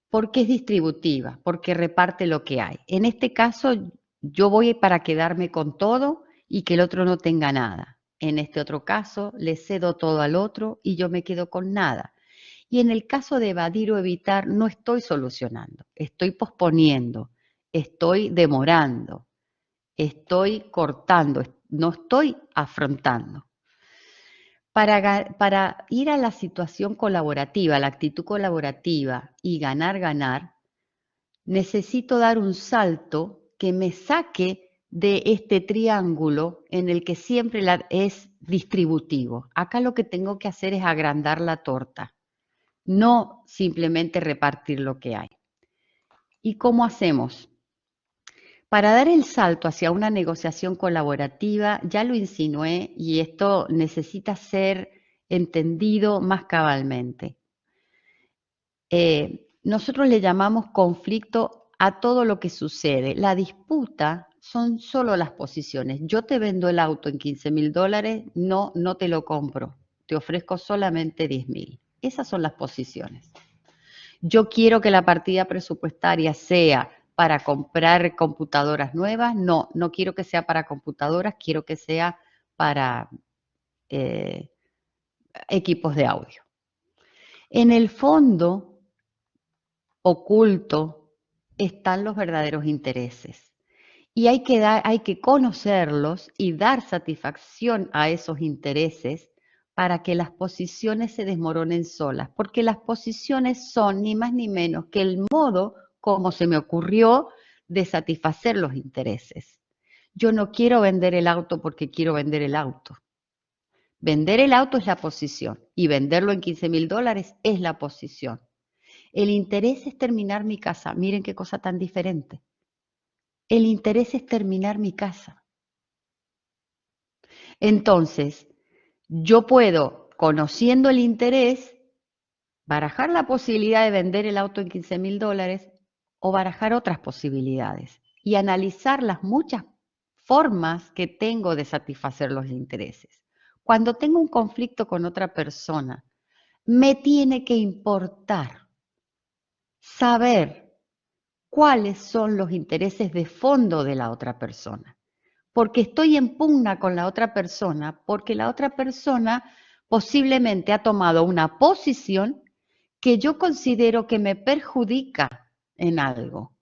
Porque es distributiva, porque reparte lo que hay. En este caso, yo voy para quedarme con todo y que el otro no tenga nada. En este otro caso, le cedo todo al otro y yo me quedo con nada. Y en el caso de evadir o evitar, no estoy solucionando, estoy posponiendo, estoy demorando, estoy cortando, no estoy afrontando. Para ir a la situación colaborativa, la actitud colaborativa y ganar, necesito dar un salto que me saque de este triángulo en el que siempre es distributivo. Acá lo que tengo que hacer es agrandar la torta, no simplemente repartir lo que hay. ¿Y cómo hacemos? Para dar el salto hacia una negociación colaborativa, ya lo insinué, y esto necesita ser entendido más cabalmente. Nosotros le llamamos conflicto a todo lo que sucede. La disputa son solo las posiciones. Yo te vendo el auto en $15.000, no te lo compro. Te ofrezco solamente 10.000. Esas son las posiciones. Yo quiero que la partida presupuestaria sea para comprar computadoras nuevas. No quiero que sea para computadoras, quiero que sea para equipos de audio. En el fondo oculto están los verdaderos intereses. Y hay que conocerlos y dar satisfacción a esos intereses para que las posiciones se desmoronen solas, porque las posiciones son ni más ni menos que el modo como se me ocurrió de satisfacer los intereses. Yo no quiero vender el auto porque quiero vender el auto. Vender el auto es la posición y venderlo en $15.000 es la posición. El interés es terminar mi casa. Miren qué cosa tan diferente. El interés es terminar mi casa. Entonces, yo puedo, conociendo el interés, barajar la posibilidad de vender el auto en $15.000 o barajar otras posibilidades y analizar las muchas formas que tengo de satisfacer los intereses. Cuando tengo un conflicto con otra persona, me tiene que importar saber cuáles son los intereses de fondo de la otra persona. Porque estoy en pugna con la otra persona, porque la otra persona posiblemente ha tomado una posición que yo considero que me perjudica en algo.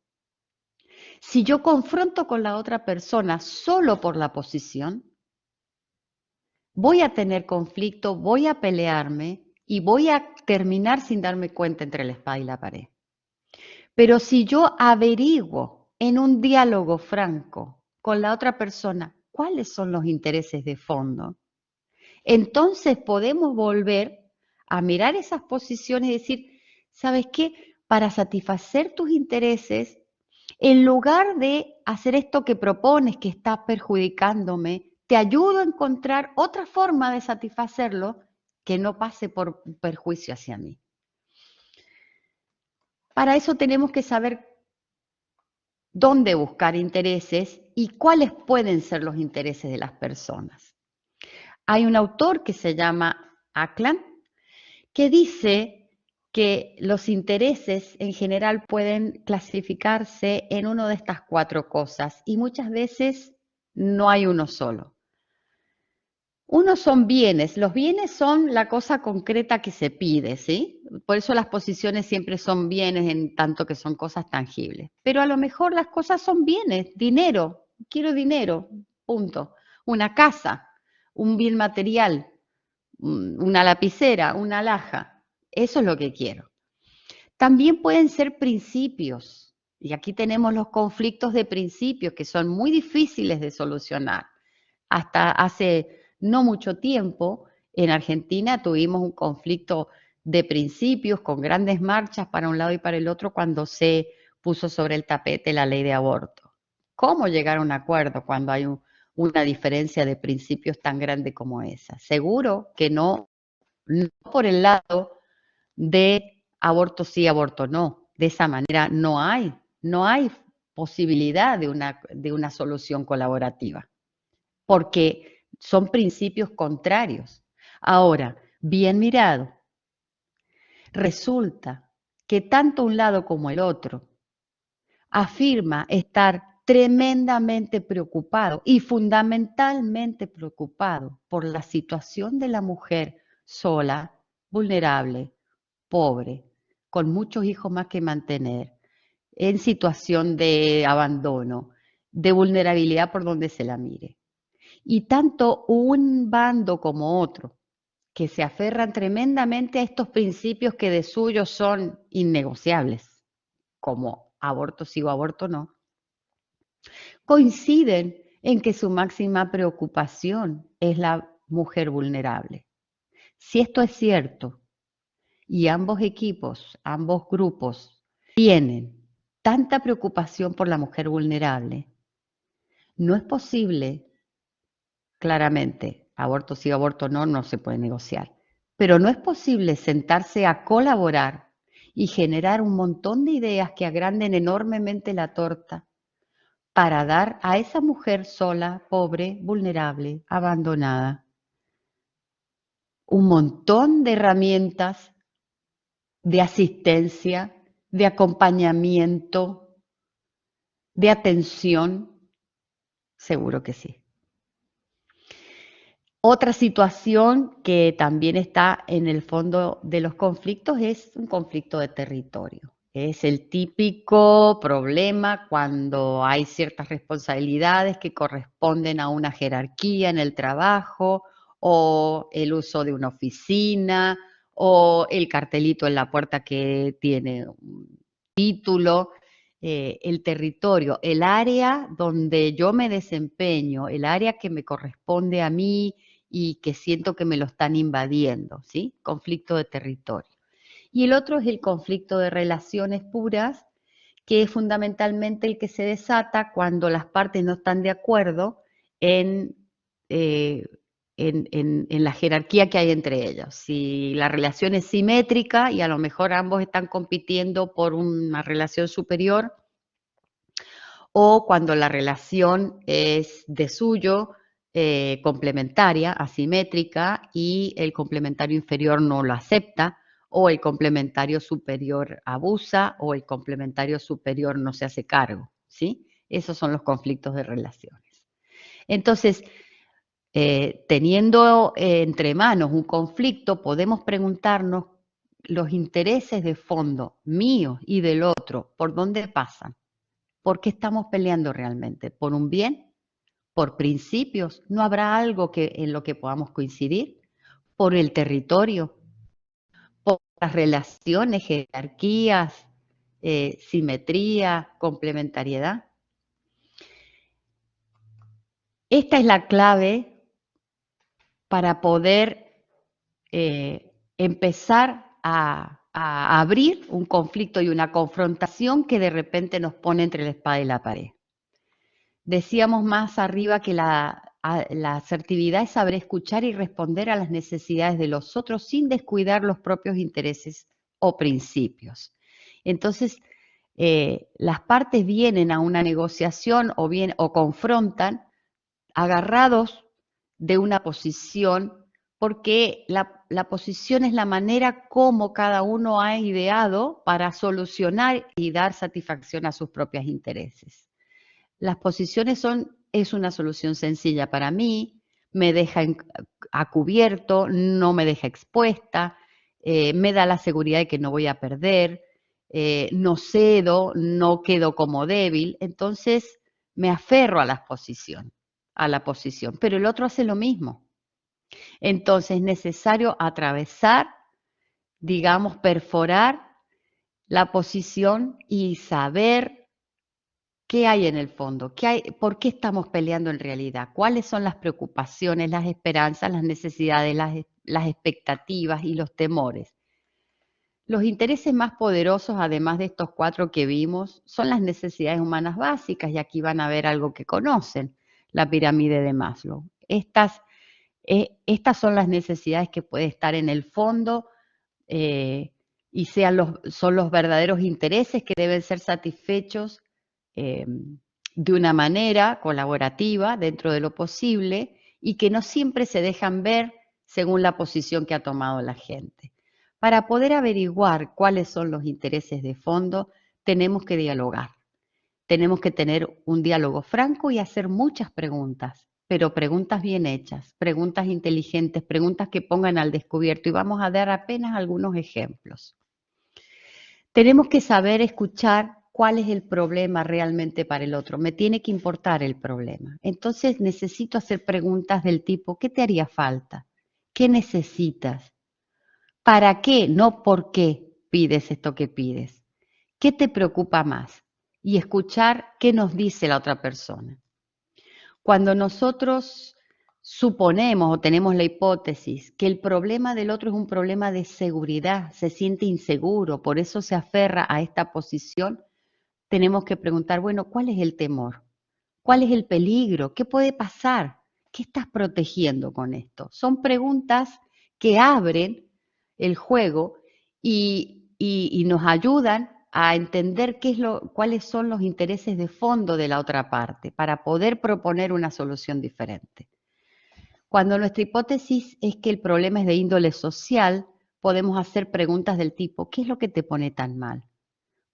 Si yo confronto con la otra persona solo por la posición, voy a tener conflicto, voy a pelearme y voy a terminar sin darme cuenta entre la espada y la pared. Pero si yo averiguo en un diálogo franco con la otra persona cuáles son los intereses de fondo, entonces podemos volver a mirar esas posiciones y decir, ¿sabes qué? Para satisfacer tus intereses, en lugar de hacer esto que propones que está perjudicándome, te ayudo a encontrar otra forma de satisfacerlo que no pase por perjuicio hacia mí. Para eso tenemos que saber dónde buscar intereses y cuáles pueden ser los intereses de las personas. Hay un autor que se llama Akland que dice que los intereses en general pueden clasificarse en una de estas 4 cosas y muchas veces no hay uno solo. Uno son bienes. Los bienes son la cosa concreta que se pide, ¿sí? Por eso las posiciones siempre son bienes en tanto que son cosas tangibles. Pero a lo mejor las cosas son bienes, dinero. Quiero dinero, punto. Una casa, un bien material, una lapicera, una alhaja. Eso es lo que quiero. También pueden ser principios. Y aquí tenemos los conflictos de principios que son muy difíciles de solucionar. Hasta hace no mucho tiempo, en Argentina tuvimos un conflicto de principios con grandes marchas para un lado y para el otro cuando se puso sobre el tapete la ley de aborto. ¿Cómo llegar a un acuerdo cuando hay una diferencia de principios tan grande como esa? Seguro que no por el lado de aborto sí, aborto no. De esa manera no hay posibilidad de una solución colaborativa, porque son principios contrarios. Ahora, bien mirado, resulta que tanto un lado como el otro afirma estar tremendamente preocupado y fundamentalmente preocupado por la situación de la mujer sola, vulnerable, pobre, con muchos hijos más que mantener, en situación de abandono, de vulnerabilidad por donde se la mire. Y tanto un bando como otro, que se aferran tremendamente a estos principios que de suyo son innegociables, como aborto sí o aborto no, coinciden en que su máxima preocupación es la mujer vulnerable. Si esto es cierto, y ambos equipos, ambos grupos tienen tanta preocupación por la mujer vulnerable, no es posible, claramente, aborto sí, aborto no, no se puede negociar. Pero no es posible sentarse a colaborar y generar un montón de ideas que agranden enormemente la torta para dar a esa mujer sola, pobre, vulnerable, abandonada, un montón de herramientas de asistencia, de acompañamiento, de atención. Seguro que sí. Otra situación que también está en el fondo de los conflictos es un conflicto de territorio. Es el típico problema cuando hay ciertas responsabilidades que corresponden a una jerarquía en el trabajo o el uso de una oficina o el cartelito en la puerta que tiene un título. El territorio, el área donde yo me desempeño, el área que me corresponde a mí y que siento que me lo están invadiendo, ¿sí? Conflicto de territorio. Y el otro es el conflicto de relaciones puras, que es fundamentalmente el que se desata cuando las partes no están de acuerdo en, eh, en la jerarquía que hay entre ellos. Si la relación es simétrica y a lo mejor ambos están compitiendo por una relación superior, o cuando la relación es de suyo, complementaria, asimétrica, y el complementario inferior no lo acepta, o el complementario superior abusa, o el complementario superior no se hace cargo, ¿sí? Esos son los conflictos de relaciones. Entonces, teniendo entre manos un conflicto, podemos preguntarnos los intereses de fondo míos y del otro, ¿por dónde pasan? ¿Por qué estamos peleando realmente? ¿Por un bien? ¿Por principios? ¿No habrá algo en lo que podamos coincidir? ¿Por el territorio? ¿Por las relaciones, jerarquías, simetría, complementariedad? Esta es la clave para poder empezar a abrir un conflicto y una confrontación que de repente nos pone entre la espada y la pared. Decíamos más arriba que la asertividad es saber escuchar y responder a las necesidades de los otros sin descuidar los propios intereses o principios. Entonces, las partes vienen a una negociación o confrontan agarrados de una posición, porque la posición es la manera como cada uno ha ideado para solucionar y dar satisfacción a sus propios intereses. Las posiciones es una solución sencilla para mí, me deja a cubierto, no me deja expuesta, me da la seguridad de que no voy a perder, no cedo, no quedo como débil, entonces me aferro a la posición, pero el otro hace lo mismo. Entonces es necesario atravesar, digamos, perforar la posición y saber ¿qué hay en el fondo? ¿Por qué estamos peleando en realidad? ¿Cuáles son las preocupaciones, las esperanzas, las necesidades, las expectativas y los temores? Los intereses más poderosos, además de estos 4 que vimos, son las necesidades humanas básicas, y aquí van a ver algo que conocen, la pirámide de Maslow. Estas son las necesidades que pueden estar en el fondo y son los verdaderos intereses que deben ser satisfechos de una manera colaborativa dentro de lo posible y que no siempre se dejan ver según la posición que ha tomado la gente. Para poder averiguar cuáles son los intereses de fondo, tenemos que dialogar. Tenemos que tener un diálogo franco y hacer muchas preguntas, pero preguntas bien hechas, preguntas inteligentes, preguntas que pongan al descubierto, y vamos a dar apenas algunos ejemplos. Tenemos que saber escuchar cuál es el problema realmente para el otro. Me tiene que importar el problema. Entonces necesito hacer preguntas del tipo, ¿qué te haría falta? ¿Qué necesitas? ¿Para qué? No por qué pides esto que pides. ¿Qué te preocupa más? Y escuchar qué nos dice la otra persona. Cuando nosotros suponemos o tenemos la hipótesis que el problema del otro es un problema de seguridad, se siente inseguro, por eso se aferra a esta posición, tenemos que preguntar, bueno, ¿cuál es el temor? ¿Cuál es el peligro? ¿Qué puede pasar? ¿Qué estás protegiendo con esto? Son preguntas que abren el juego y nos ayudan a entender cuáles son los intereses de fondo de la otra parte para poder proponer una solución diferente. Cuando nuestra hipótesis es que el problema es de índole social, podemos hacer preguntas del tipo, ¿qué es lo que te pone tan mal?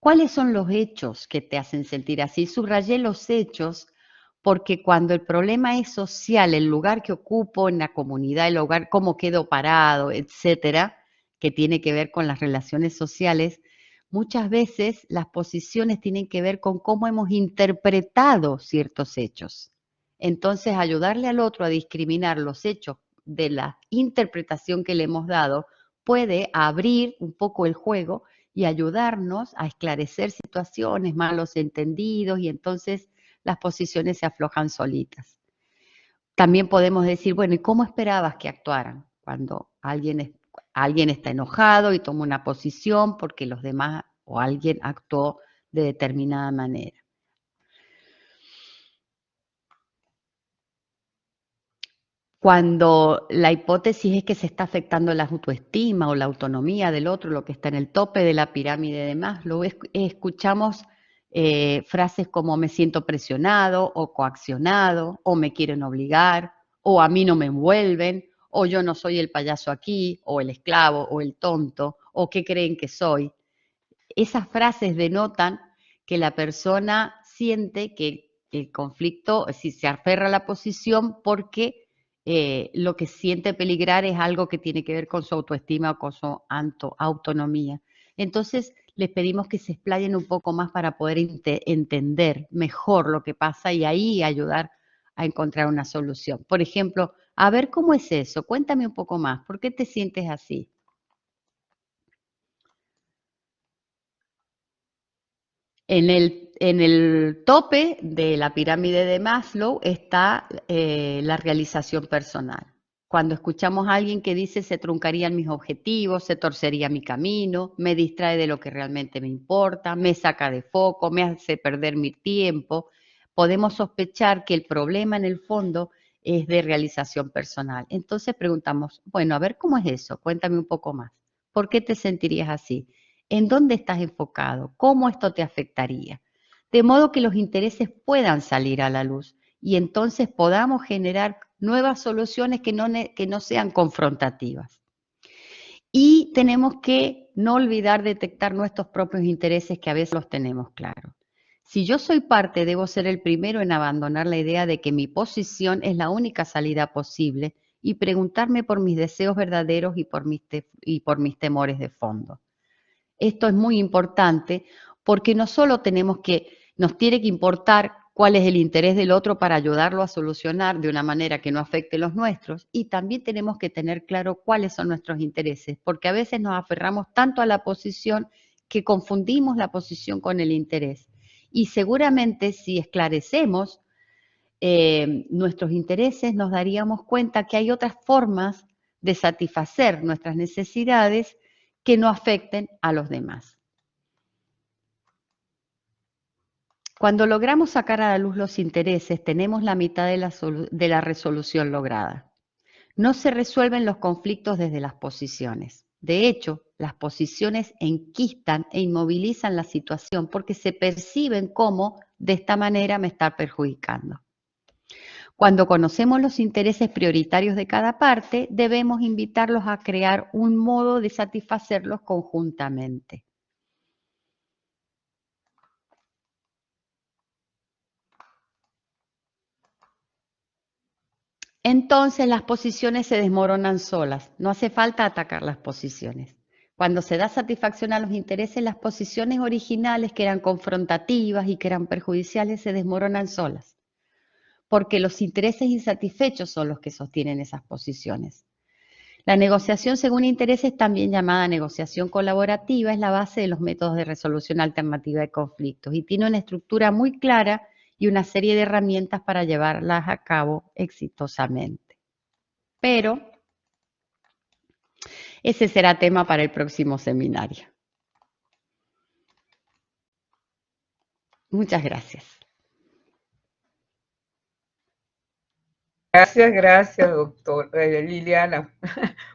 ¿Cuáles son los hechos que te hacen sentir así? Subrayé los hechos porque cuando el problema es social, el lugar que ocupo en la comunidad, el lugar, cómo quedo parado, etcétera, que tiene que ver con las relaciones sociales, muchas veces las posiciones tienen que ver con cómo hemos interpretado ciertos hechos. Entonces, ayudarle al otro a discriminar los hechos de la interpretación que le hemos dado puede abrir un poco el juego y ayudarnos a esclarecer situaciones, malos entendidos, y entonces las posiciones se aflojan solitas. También podemos decir, bueno, ¿y cómo esperabas que actuaran cuando alguien está enojado y toma una posición porque los demás o alguien actuó de determinada manera? Cuando la hipótesis es que se está afectando la autoestima o la autonomía del otro, lo que está en el tope de la pirámide de Maslow, escuchamos frases como me siento presionado o coaccionado, o me quieren obligar, o a mí no me envuelven, o yo no soy el payaso aquí, o el esclavo, o el tonto, o qué creen que soy. Esas frases denotan que la persona siente que el conflicto, si se aferra a la posición porque lo que siente peligrar es algo que tiene que ver con su autoestima o con su autonomía. Entonces, les pedimos que se explayen un poco más para poder entender mejor lo que pasa y ahí ayudar a encontrar una solución. Por ejemplo, a ver cómo es eso, cuéntame un poco más, ¿por qué te sientes así? En el tope de la pirámide de Maslow está la realización personal. Cuando escuchamos a alguien que dice se truncarían mis objetivos, se torcería mi camino, me distrae de lo que realmente me importa, me saca de foco, me hace perder mi tiempo, podemos sospechar que el problema en el fondo es de realización personal. Entonces preguntamos, bueno, a ver cómo es eso, cuéntame un poco más. ¿Por qué te sentirías así? ¿En dónde estás enfocado? ¿Cómo esto te afectaría? De modo que los intereses puedan salir a la luz y entonces podamos generar nuevas soluciones que no sean confrontativas. Y tenemos que no olvidar detectar nuestros propios intereses, que a veces los tenemos claros. Si yo soy parte, debo ser el primero en abandonar la idea de que mi posición es la única salida posible y preguntarme por mis deseos verdaderos y por mis temores de fondo. Esto es muy importante porque no solo nos tiene que importar cuál es el interés del otro para ayudarlo a solucionar de una manera que no afecte los nuestros, y también tenemos que tener claro cuáles son nuestros intereses, porque a veces nos aferramos tanto a la posición que confundimos la posición con el interés. Y seguramente si esclarecemos nuestros intereses, nos daríamos cuenta que hay otras formas de satisfacer nuestras necesidades que no afecten a los demás. Cuando logramos sacar a la luz los intereses, tenemos la mitad de la resolución lograda. No se resuelven los conflictos desde las posiciones. De hecho, las posiciones enquistan e inmovilizan la situación porque se perciben como de esta manera me está perjudicando. Cuando conocemos los intereses prioritarios de cada parte, debemos invitarlos a crear un modo de satisfacerlos conjuntamente. Entonces las posiciones se desmoronan solas, no hace falta atacar las posiciones. Cuando se da satisfacción a los intereses, las posiciones originales que eran confrontativas y que eran perjudiciales se desmoronan solas, porque los intereses insatisfechos son los que sostienen esas posiciones. La negociación según intereses, también llamada negociación colaborativa, es la base de los métodos de resolución alternativa de conflictos y tiene una estructura muy clara y una serie de herramientas para llevarlas a cabo exitosamente. Pero ese será tema para el próximo seminario. Muchas gracias. Gracias, doctor Liliana.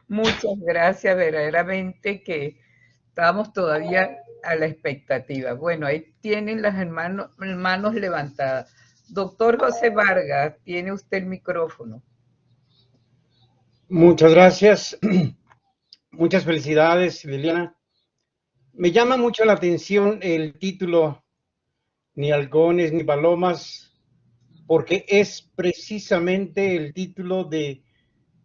Muchas gracias, verdaderamente que estamos todavía a la expectativa. Bueno, ahí tienen las manos levantadas. Doctor José Vargas, tiene usted el micrófono. Muchas gracias. Muchas felicidades, Liliana. Me llama mucho la atención el título, Ni halcones ni palomas, porque es precisamente el título de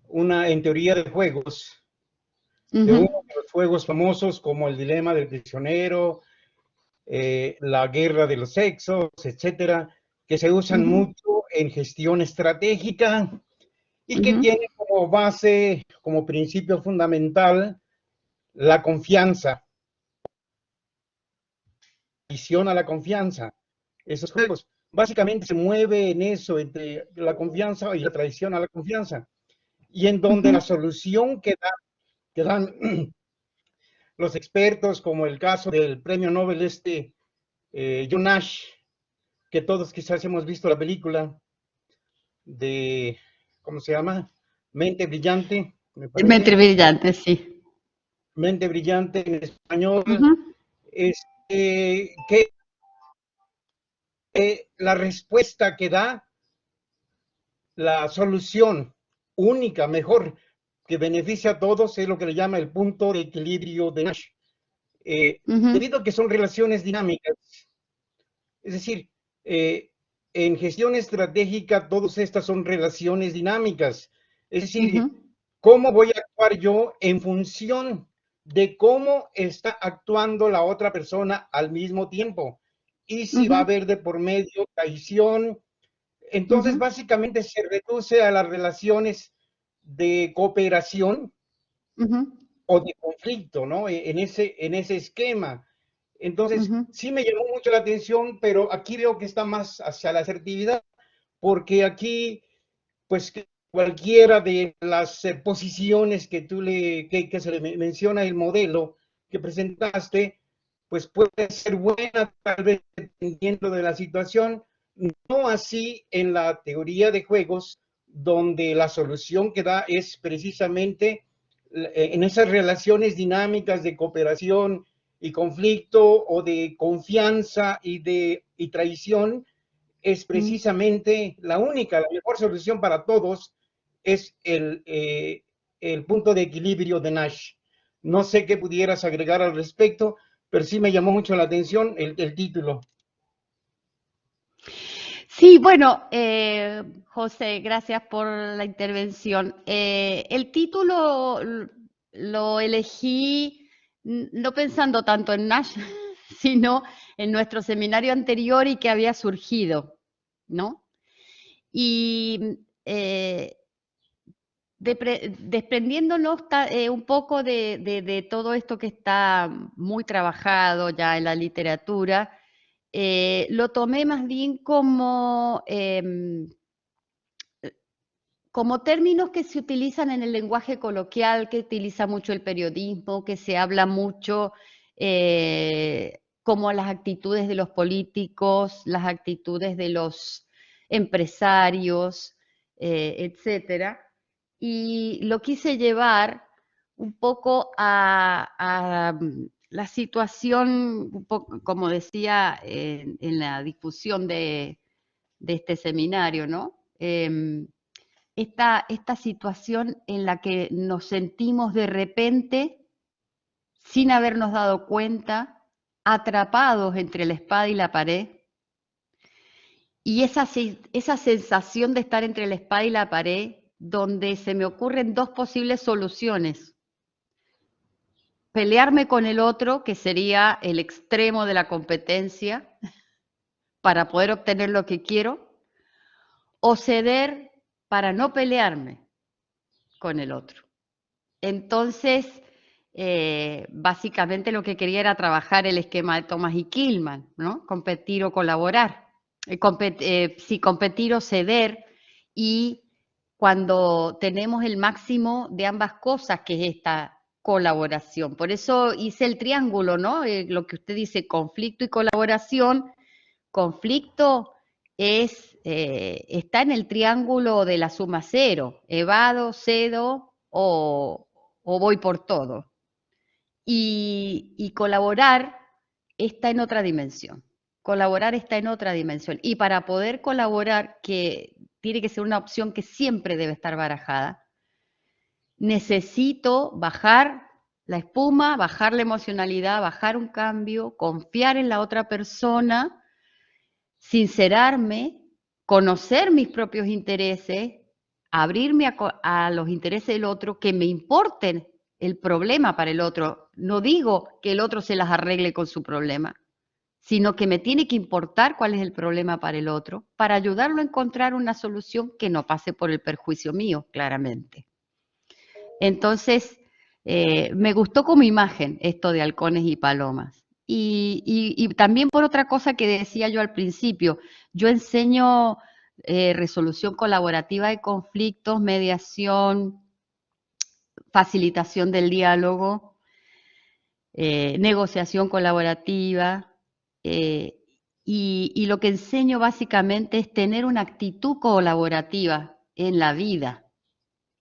una, en teoría de juegos, de uno de los juegos famosos como el dilema del prisionero, la guerra de los sexos, etcétera, que se usan mucho en gestión estratégica y que tiene como base, como principio fundamental, la confianza, a la confianza. Esos juegos básicamente se mueve en eso, entre la confianza y la traición a la confianza, y en donde la solución que dan los expertos, como el caso del premio Nobel John Nash, que todos quizás hemos visto la película de, ¿cómo se llama? Mente Brillante, me parece. Mente Brillante, sí. Mente Brillante en español, es que la respuesta que da, la solución única, mejor, que beneficia a todos, es lo que le llama el punto de equilibrio de Nash. Debido a que son relaciones dinámicas, es decir, en gestión estratégica todas estas son relaciones dinámicas, es decir, ¿cómo voy a actuar yo en función de cómo está actuando la otra persona al mismo tiempo? Y si va a haber de por medio traición. Entonces, básicamente se reduce a las relaciones de cooperación o de conflicto, ¿no? En ese esquema. Entonces, sí me llamó mucho la atención, pero aquí veo que está más hacia la asertividad, porque aquí, pues, cualquiera de las posiciones que que se le menciona el modelo que presentaste, pues puede ser buena, tal vez dependiendo de la situación, no así en la teoría de juegos, donde la solución que da es precisamente en esas relaciones dinámicas de cooperación y conflicto, o de confianza y traición, es precisamente la única, la mejor solución para todos es el punto de equilibrio de Nash. No sé qué pudieras agregar al respecto, pero sí me llamó mucho la atención el título. Sí, bueno, José, gracias por la intervención. El título lo elegí no pensando tanto en Nash, sino en nuestro seminario anterior y que había surgido, ¿no? Y desprendiéndonos un poco de todo esto que está muy trabajado ya en la literatura, lo tomé más bien como términos que se utilizan en el lenguaje coloquial, que utiliza mucho el periodismo, que se habla mucho como las actitudes de los políticos, las actitudes de los empresarios, etcétera. Y lo quise llevar un poco a la situación, un poco, como decía en la difusión de este seminario, ¿no? Esta situación en la que nos sentimos de repente, sin habernos dado cuenta, atrapados entre la espada y la pared. Y esa sensación de estar entre la espada y la pared, donde se me ocurren dos posibles soluciones. Pelearme con el otro, que sería el extremo de la competencia, para poder obtener lo que quiero, o ceder para no pelearme con el otro. Entonces, básicamente lo que quería era trabajar el esquema de Thomas y Killman, ¿no? Competir o colaborar. Sí, competir o ceder, y cuando tenemos el máximo de ambas cosas, que es esta colaboración. Por eso hice el triángulo, ¿no? Lo que usted dice, conflicto y colaboración. Conflicto está en el triángulo de la suma cero, evado, cedo o voy por todo. Y colaborar está en otra dimensión. Colaborar está en otra dimensión. Y para poder colaborar, que tiene que ser una opción que siempre debe estar barajada, necesito bajar la espuma, bajar la emocionalidad, bajar un cambio, confiar en la otra persona, sincerarme, conocer mis propios intereses, abrirme a los intereses del otro, que me importen el problema para el otro. No digo que el otro se las arregle con su problema, sino que me tiene que importar cuál es el problema para el otro, para ayudarlo a encontrar una solución que no pase por el perjuicio mío, claramente. Entonces, me gustó como imagen esto de halcones y palomas. Y también por otra cosa que decía yo al principio, yo enseño resolución colaborativa de conflictos, mediación, facilitación del diálogo, negociación colaborativa, y lo que enseño básicamente es tener una actitud colaborativa en la vida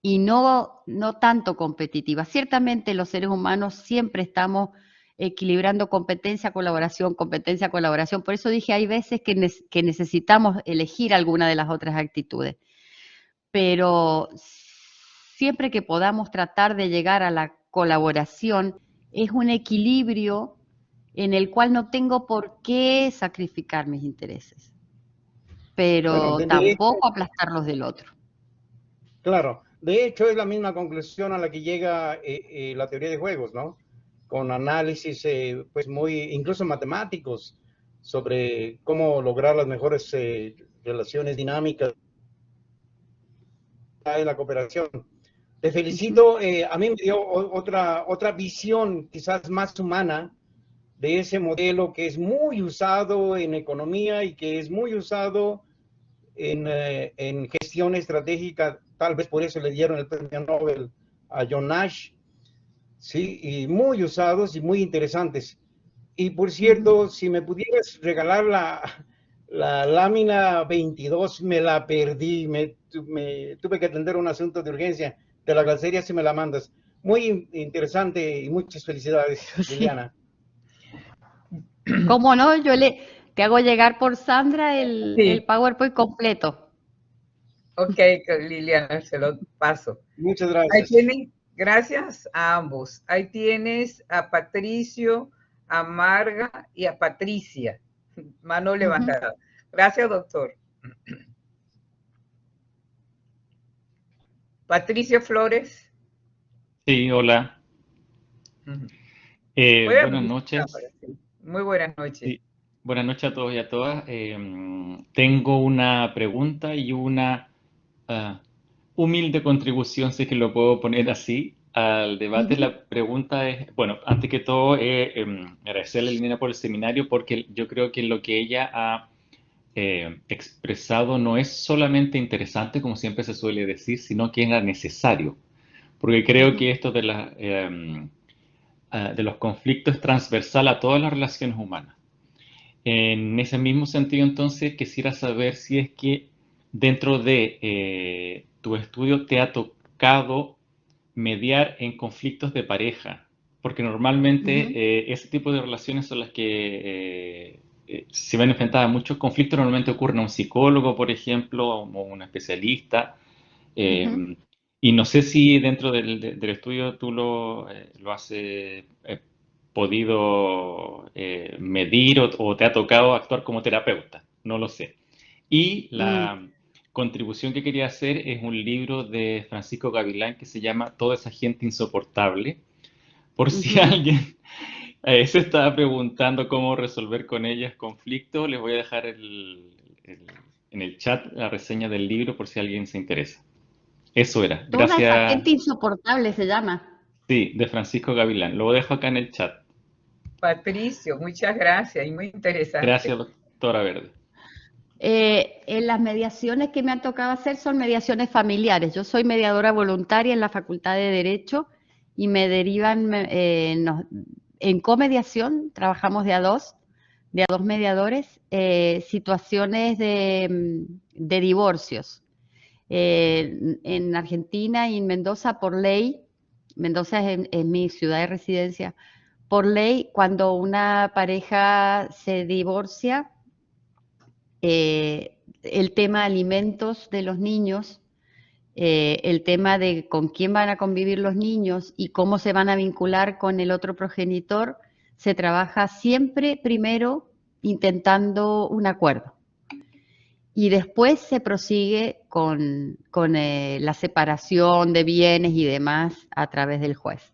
y no tanto competitiva. Ciertamente los seres humanos siempre estamos equilibrando competencia, colaboración, competencia, colaboración. Por eso dije, hay veces que necesitamos elegir alguna de las otras actitudes. Pero siempre que podamos tratar de llegar a la colaboración, es un equilibrio en el cual no tengo por qué sacrificar mis intereses, pero Bueno, tampoco aplastar los del otro. claro, de hecho es la misma conclusión a la que llega la teoría de juegos, ¿no? Con análisis, pues muy, incluso matemáticos, sobre cómo lograr las mejores relaciones dinámicas de la cooperación. Te felicito, a mí me dio otra visión quizás más humana de ese modelo que es muy usado en economía y que es muy usado en gestión estratégica. Tal vez por eso le dieron el premio Nobel a John Nash, sí, y muy usados y muy interesantes. Y por cierto, si me pudieras regalar la lámina 22, me la perdí, me tuve que atender un asunto de urgencia. Te la agradecería si me la mandas. Muy interesante y muchas felicidades, Liliana. ¿Cómo no? Te hago llegar por Sandra el PowerPoint completo. Ok, Liliana, se lo paso. Muchas Ahí gracias. tienen, gracias a ambos. Ahí tienes a Patricio, a Marga y a Patricia. Mano levantada. Gracias, doctor. Patricio Flores. Sí, hola. Buenas noches. Muy buenas noches. Sí, buenas noches a todos y a todas. Tengo una pregunta y una humilde contribución, si es que lo puedo poner así, al debate. La pregunta es, bueno, antes que todo, agradecerle a Liliana por el seminario, porque yo creo que lo que ella ha expresado no es solamente interesante, como siempre se suele decir, sino que era necesario. Porque creo que esto de los conflictos es transversal a todas las relaciones humanas. En ese mismo sentido, entonces, quisiera saber si es que dentro de tu estudio te ha tocado mediar en conflictos de pareja, porque normalmente ese tipo de relaciones son las que se ven enfrentadas a muchos conflictos. Normalmente ocurren a un psicólogo, por ejemplo, o un especialista. Y no sé si dentro del estudio tú lo has podido medir o te ha tocado actuar como terapeuta, no lo sé. Y la contribución que quería hacer es un libro de Francisco Gavilán que se llama Toda esa gente insoportable. Por si alguien se estaba preguntando cómo resolver con ellas conflictos, les voy a dejar en el chat la reseña del libro por si alguien se interesa. Eso era. Toda Gracias. esa gente insoportable se llama. Sí, de Francisco Gavilán. Lo dejo acá en el chat. Patricio, muchas gracias y muy interesante. Gracias, doctora Verde. En las mediaciones que me han tocado hacer son mediaciones familiares. Yo soy mediadora voluntaria en la Facultad de Derecho y me derivan en comediación, trabajamos de a dos, de a dos mediadores, situaciones de divorcios. En Argentina y en Mendoza, por ley, Mendoza es mi ciudad de residencia, por ley, cuando una pareja se divorcia, el tema de alimentos de los niños, el tema de con quién van a convivir los niños y cómo se van a vincular con el otro progenitor, se trabaja siempre primero intentando un acuerdo. Y después se prosigue con la separación de bienes y demás a través del juez.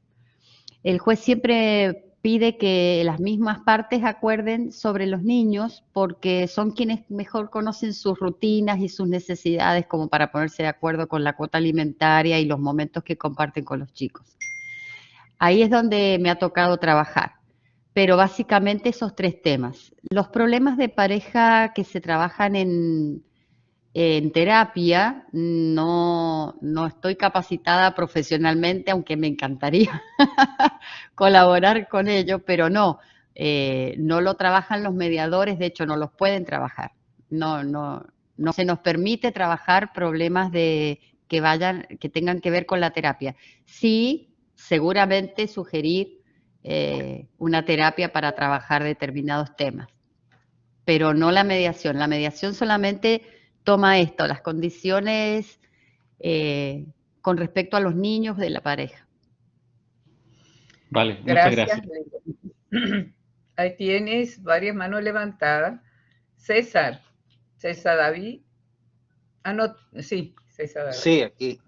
El juez siempre pide que las mismas partes acuerden sobre los niños porque son quienes mejor conocen sus rutinas y sus necesidades como para ponerse de acuerdo con la cuota alimentaria y los momentos que comparten con los chicos. Ahí es donde me ha tocado trabajar, pero básicamente esos tres temas. Los problemas de pareja que se trabajan en terapia, no estoy capacitada profesionalmente, aunque me encantaría colaborar con ello, pero no lo trabajan los mediadores, de hecho no los pueden trabajar. No se nos permite trabajar problemas que tengan que ver con la terapia. Sí, seguramente sugerir una terapia para trabajar determinados temas, pero no la mediación. La mediación solamente toma esto, las condiciones con respecto a los niños de la pareja. Vale, muchas gracias. Ahí tienes varias manos levantadas. César David. Ah, no, sí, César David. Sí, aquí.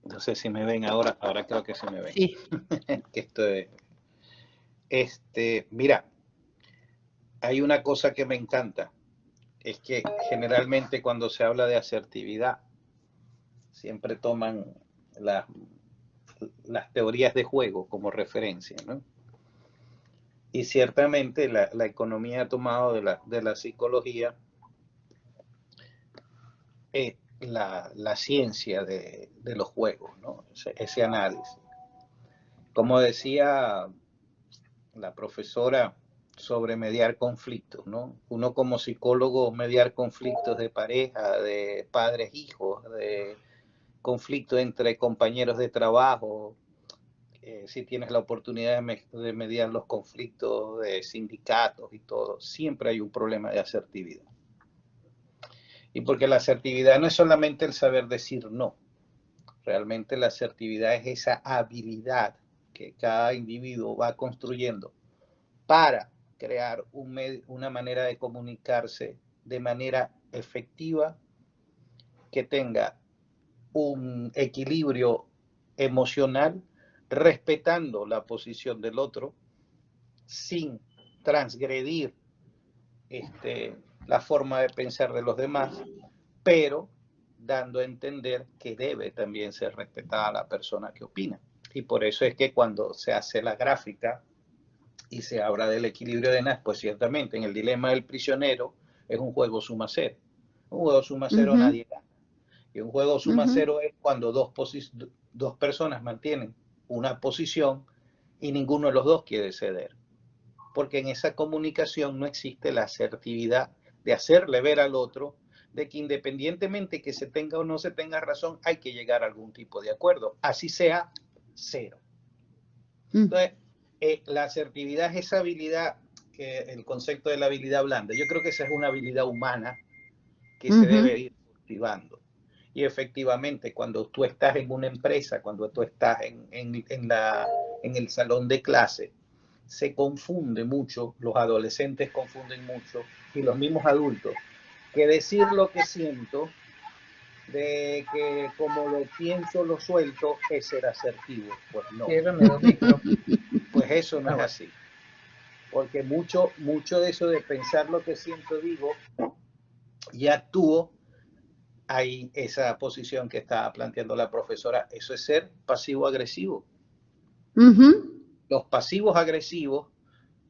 No sé si me ven ahora creo que sí me ven. Sí. Que esto es, mira, hay una cosa que me encanta, es que generalmente cuando se habla de asertividad, siempre toman las teorías de juego como referencia, ¿no? Y ciertamente la economía ha tomado de la psicología la ciencia de los juegos, ¿no? Ese análisis. Como decía la profesora sobre mediar conflictos, ¿no? Uno como psicólogo mediar conflictos de pareja, de padres-hijos, de conflictos entre compañeros de trabajo, si tienes la oportunidad de mediar los conflictos de sindicatos y todo, siempre hay un problema de asertividad. Y porque la asertividad no es solamente el saber decir no, realmente la asertividad es esa habilidad que cada individuo va construyendo para crear una manera de comunicarse de manera efectiva, que tenga un equilibrio emocional, respetando la posición del otro, sin transgredir la forma de pensar de los demás, pero dando a entender que debe también ser respetada la persona que opina. Y por eso es que cuando se hace la gráfica y se habla del equilibrio de Nash, pues ciertamente en el dilema del prisionero es un juego suma cero. Un juego suma cero nadie gana. Y un juego suma cero es cuando dos personas mantienen una posición y ninguno de los dos quiere ceder. Porque en esa comunicación no existe la asertividad de hacerle ver al otro de que independientemente que se tenga o no se tenga razón, hay que llegar a algún tipo de acuerdo, así sea cero. Entonces, la asertividad es esa habilidad, que el concepto de la habilidad blanda, yo creo que esa es una habilidad humana que se debe ir cultivando. Y efectivamente, cuando tú estás en una empresa, cuando tú estás en el salón de clase, se confunde mucho, los adolescentes confunden mucho, y los mismos adultos, que decir lo que siento, de que como lo pienso, lo suelto, es ser asertivo. Pues no. Pues eso no es así. Porque mucho de eso de pensar lo que siento, digo, y actúo, hay esa posición que estaba planteando la profesora, eso es ser pasivo-agresivo. Los pasivos agresivos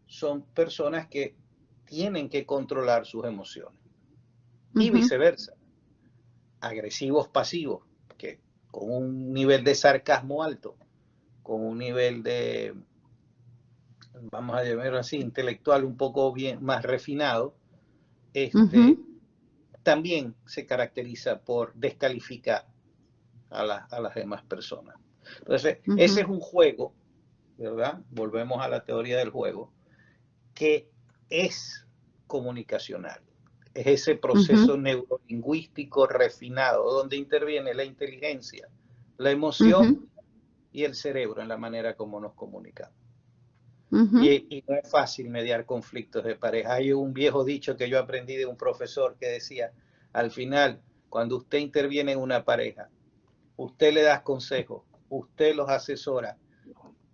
son personas que tienen que controlar sus emociones. Y viceversa. Agresivos pasivos, que con un nivel de sarcasmo alto, con un nivel de, vamos a llamarlo así, intelectual un poco más refinado, también se caracteriza por descalificar a las demás personas. Entonces, ese es un juego, ¿verdad? Volvemos a la teoría del juego, que es comunicacional. Es ese proceso neurolingüístico refinado, donde interviene la inteligencia, la emoción y el cerebro en la manera como nos comunicamos. Y no es fácil mediar conflictos de pareja. Hay un viejo dicho que yo aprendí de un profesor que decía, al final, cuando usted interviene en una pareja, usted le da consejos, usted los asesora,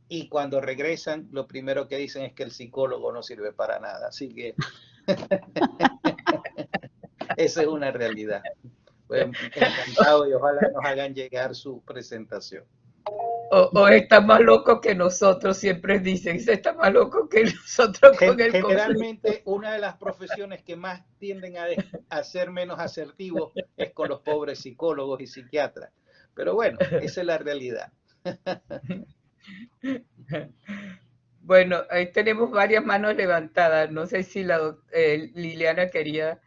y cuando regresan, lo primero que dicen es que el psicólogo no sirve para nada. Así que esa es una realidad. Pues, encantado, y ojalá nos hagan llegar su presentación. O está más loco que nosotros, siempre dicen, se está más loco que nosotros con el Generalmente, conflicto. una de las profesiones que más tienden a ser menos asertivos es con los pobres psicólogos y psiquiatras. Pero bueno, esa es la realidad. Bueno, ahí tenemos varias manos levantadas. No sé si Liliana quería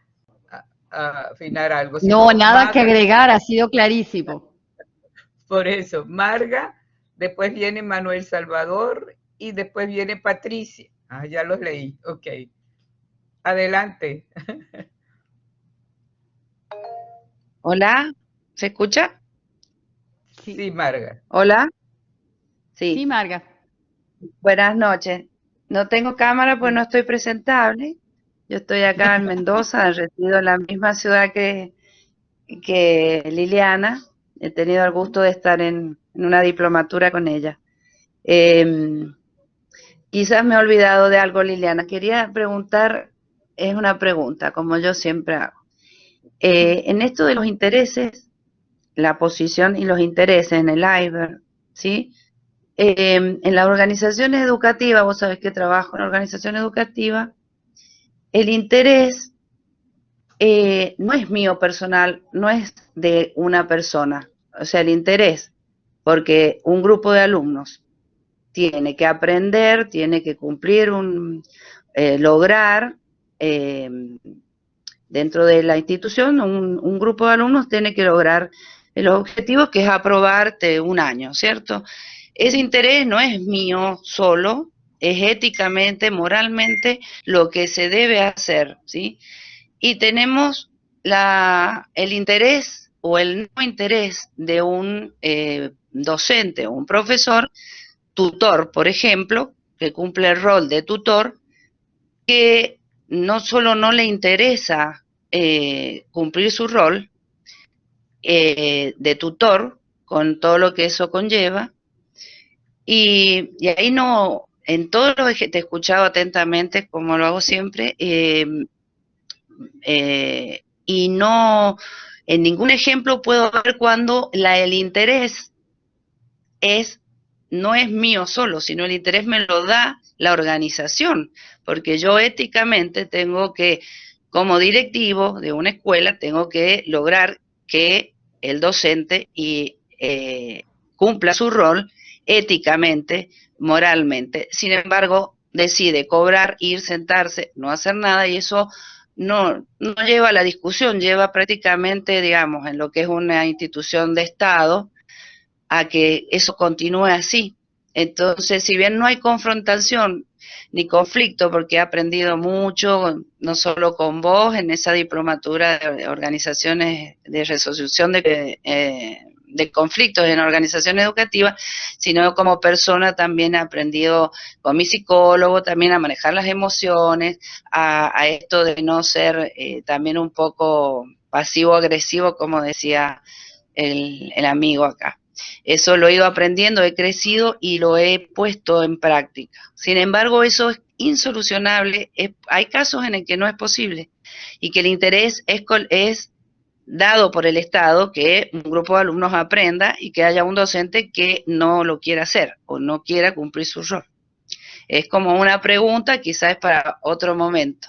afinar algo. Si No, no, nada que agregar, ha sido clarísimo. Por eso, Marga, después viene Manuel Salvador y después viene Patricia. Ah, ya los leí, ok. Adelante. Hola, ¿se escucha? Sí, Marga. Hola. Sí, Sí, Marga. buenas noches. No tengo cámara pues no estoy presentable. Yo estoy acá en Mendoza, resido en la misma ciudad que Liliana. He tenido el gusto de estar en una diplomatura con ella. Quizás me he olvidado de algo, Liliana. Quería preguntar, es una pregunta, como yo siempre hago. En esto de los intereses, la posición y los intereses en el IBER, ¿sí? En las organizaciones educativas, vos sabés que trabajo en organización educativa, el interés no es mío personal, no es de una persona. O sea, el interés, porque un grupo de alumnos tiene que aprender, tiene que cumplir lograr, dentro de la institución, un grupo de alumnos tiene que lograr el objetivo que es aprobarte un año, ¿cierto? Ese interés no es mío solo, es éticamente, moralmente lo que se debe hacer, ¿sí? Y tenemos el interés o el no interés de un docente o un profesor, tutor, por ejemplo, que cumple el rol de tutor, que no solo no le interesa cumplir su rol de tutor, con todo lo que eso conlleva, y ahí no, en todos los te he escuchado atentamente, como lo hago siempre, y no, en ningún ejemplo puedo ver cuando el interés no es mío solo, sino el interés me lo da la organización, porque yo éticamente tengo que, como directivo de una escuela, tengo que lograr que el docente cumpla su rol éticamente, moralmente. Sin embargo, decide cobrar, ir, sentarse, no hacer nada, y eso no lleva a la discusión, lleva prácticamente, digamos, en lo que es una institución de Estado, a que eso continúe así. Entonces, si bien no hay confrontación ni conflicto, porque he aprendido mucho, no solo con vos, en esa diplomatura de organizaciones de resolución de conflictos en organización educativa, sino como persona también he aprendido con mi psicólogo también a manejar las emociones, a esto de no ser también un poco pasivo-agresivo, como decía el amigo acá. Eso lo he ido aprendiendo, he crecido y lo he puesto en práctica. Sin embargo, eso es insolucionable. Hay casos en el que no es posible y que el interés es dado por el Estado que un grupo de alumnos aprenda y que haya un docente que no lo quiera hacer o no quiera cumplir su rol. Es como una pregunta, quizás para otro momento.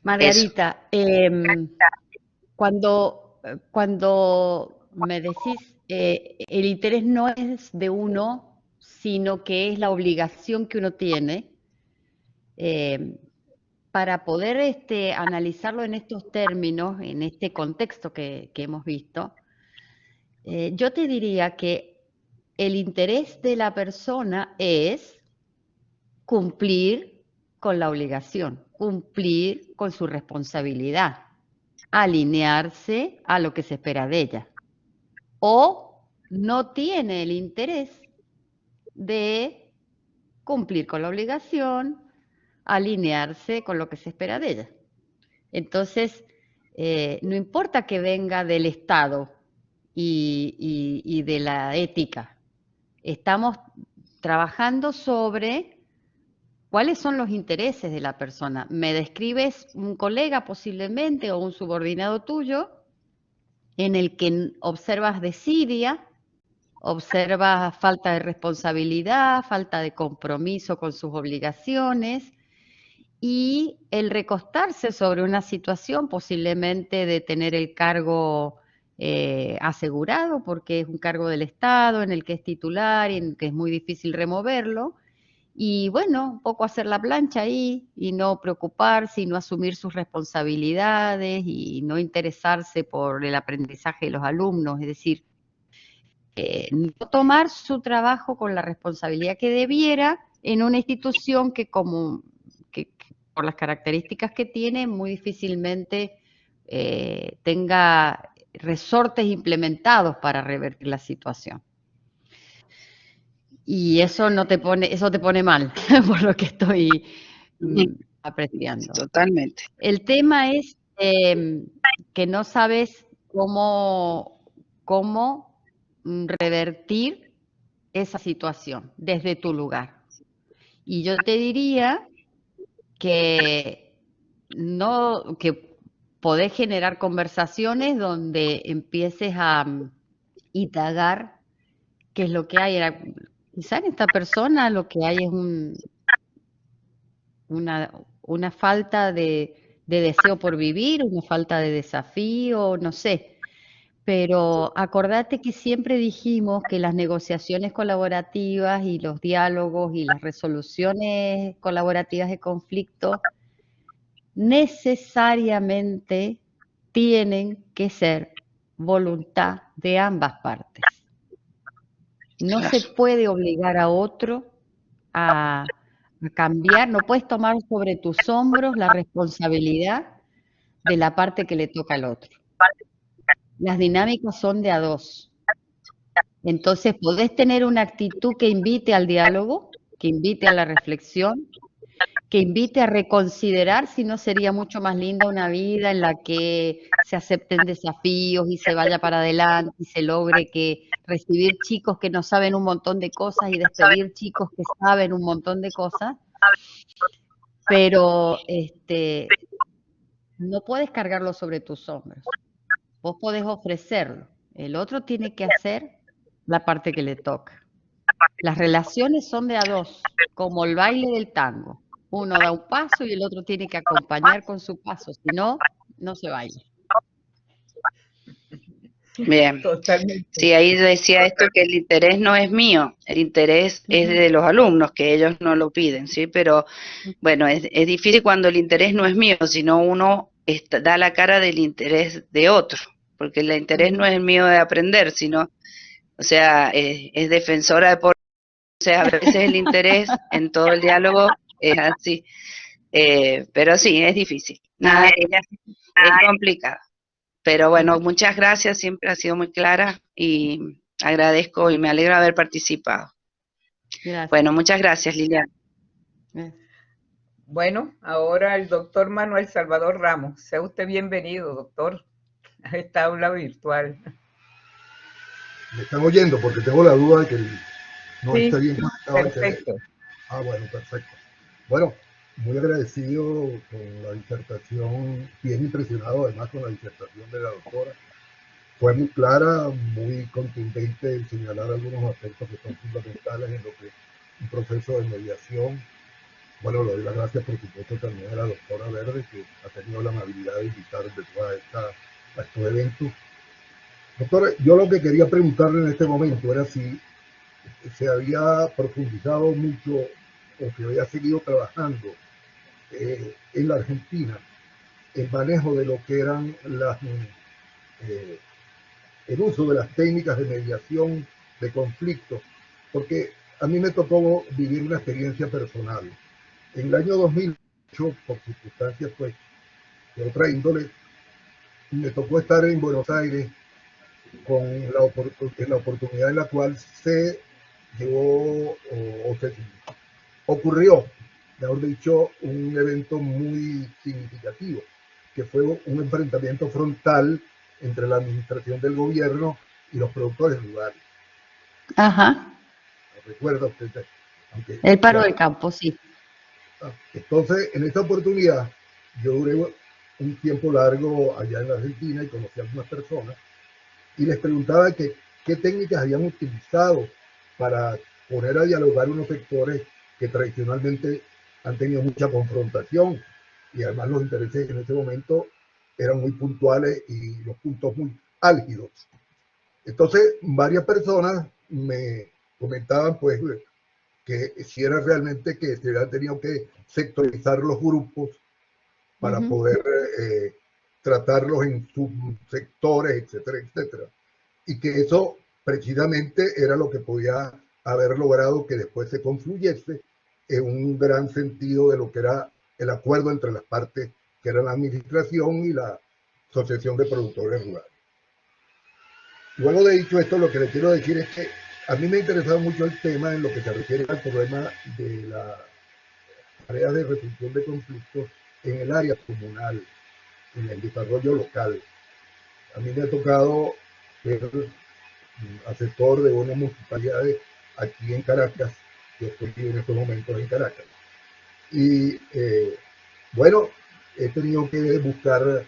Margarita, cuando me decís el interés no es de uno, sino que es la obligación que uno tiene para poder analizarlo en estos términos, en este contexto que hemos visto. Yo te diría que el interés de la persona es cumplir con la obligación, cumplir con su responsabilidad, alinearse a lo que se espera de ella. O no tiene el interés de cumplir con la obligación, alinearse con lo que se espera de ella. Entonces, no importa que venga del Estado y de la ética, estamos trabajando sobre cuáles son los intereses de la persona. Me describes un colega posiblemente o un subordinado tuyo en el que observas desidia, observas falta de responsabilidad, falta de compromiso con sus obligaciones y el recostarse sobre una situación posiblemente de tener el cargo asegurado porque es un cargo del Estado en el que es titular y en el que es muy difícil removerlo. Y bueno, un poco hacer la plancha ahí y no preocuparse y no asumir sus responsabilidades y no interesarse por el aprendizaje de los alumnos, es decir, no tomar su trabajo con la responsabilidad que debiera en una institución que por las características que tiene, muy difícilmente tenga resortes implementados para revertir la situación. Y eso te pone mal, por lo que estoy apreciando. Totalmente. El tema es que no sabes cómo revertir esa situación desde tu lugar. Y yo te diría que podés generar conversaciones donde empieces a indagar qué es lo que hay. Quizá en esta persona lo que hay es una falta de deseo por vivir, una falta de desafío, no sé. Pero acordate que siempre dijimos que las negociaciones colaborativas y los diálogos y las resoluciones colaborativas de conflictos necesariamente tienen que ser voluntad de ambas partes. No se puede obligar a otro a cambiar, no puedes tomar sobre tus hombros la responsabilidad de la parte que le toca al otro. Las dinámicas son de a dos. Entonces, podés tener una actitud que invite al diálogo, que invite a la reflexión, que invite a reconsiderar si no sería mucho más linda una vida en la que se acepten desafíos y se vaya para adelante y se logre recibir chicos que no saben un montón de cosas y despedir chicos que saben un montón de cosas. Pero no puedes cargarlo sobre tus hombros. Vos podés ofrecerlo. El otro tiene que hacer la parte que le toca. Las relaciones son de a dos, como el baile del tango. Uno da un paso y el otro tiene que acompañar con su paso, si no, no se baila. Bien. Totalmente. Sí, ahí decía esto que el interés no es mío, el interés es de los alumnos, que ellos no lo piden, ¿sí? Pero bueno, es difícil cuando el interés no es mío, sino uno da la cara del interés de otro, porque el interés no es el mío de aprender, sino, o sea, es defensora de por... O sea, a veces el interés en todo el diálogo es así, pero sí, es difícil, nada, es complicado. Pero bueno, muchas gracias, siempre ha sido muy clara y agradezco y me alegro de haber participado. Gracias. Bueno, muchas gracias, Liliana. Bueno, ahora el doctor Manuel Salvador Ramos. Sea usted bienvenido, doctor, a esta aula virtual. Me están oyendo porque tengo la duda de que no sí, está bien conectado. Perfecto. Bueno, perfecto. Bueno, muy agradecido con la disertación, bien impresionado además con la disertación de la doctora. Fue muy clara, muy contundente en señalar algunos aspectos que son fundamentales en lo que un proceso de mediación. Bueno, le doy las gracias por supuesto también a la doctora Verde, que ha tenido la amabilidad de invitar a estos eventos. Doctora, yo lo que quería preguntarle en este momento era si se había profundizado mucho o se había seguido trabajando en la Argentina el manejo de lo que eran el uso de las técnicas de mediación de conflictos, porque a mí me tocó vivir una experiencia personal. En el año 2008, por circunstancias pues de otra índole, me tocó estar en Buenos Aires en la oportunidad en la cual se llevó o se ocurrió, mejor dicho, un evento muy significativo, que fue un enfrentamiento frontal entre la administración del gobierno y los productores rurales. Ajá. ¿Recuerda usted? Aunque El paro ya, del campo, sí. entonces, en esta oportunidad, yo duré un tiempo largo allá en la Argentina y conocí a algunas personas y les preguntaba qué técnicas habían utilizado para poner a dialogar unos sectores que tradicionalmente han tenido mucha confrontación y además los intereses en ese momento eran muy puntuales y los puntos muy álgidos. Entonces, varias personas me comentaban pues que si era realmente que se habían tenido que sectorizar los grupos para poder tratarlos en subsectores, etcétera, etcétera. Y que eso precisamente era lo que podía haber logrado que después se confluyese en un gran sentido de lo que era el acuerdo entre las partes, que era la administración y la Asociación de Productores Rurales. Luego de dicho esto, lo que le quiero decir es que a mí me ha interesado mucho el tema en lo que se refiere al problema de la área de resolución de conflictos en el área comunal, en el desarrollo local. A mí me ha tocado ser asesor de una municipalidad aquí en Caracas. Yo estoy en estos momentos en Caracas. Y bueno, he tenido que buscar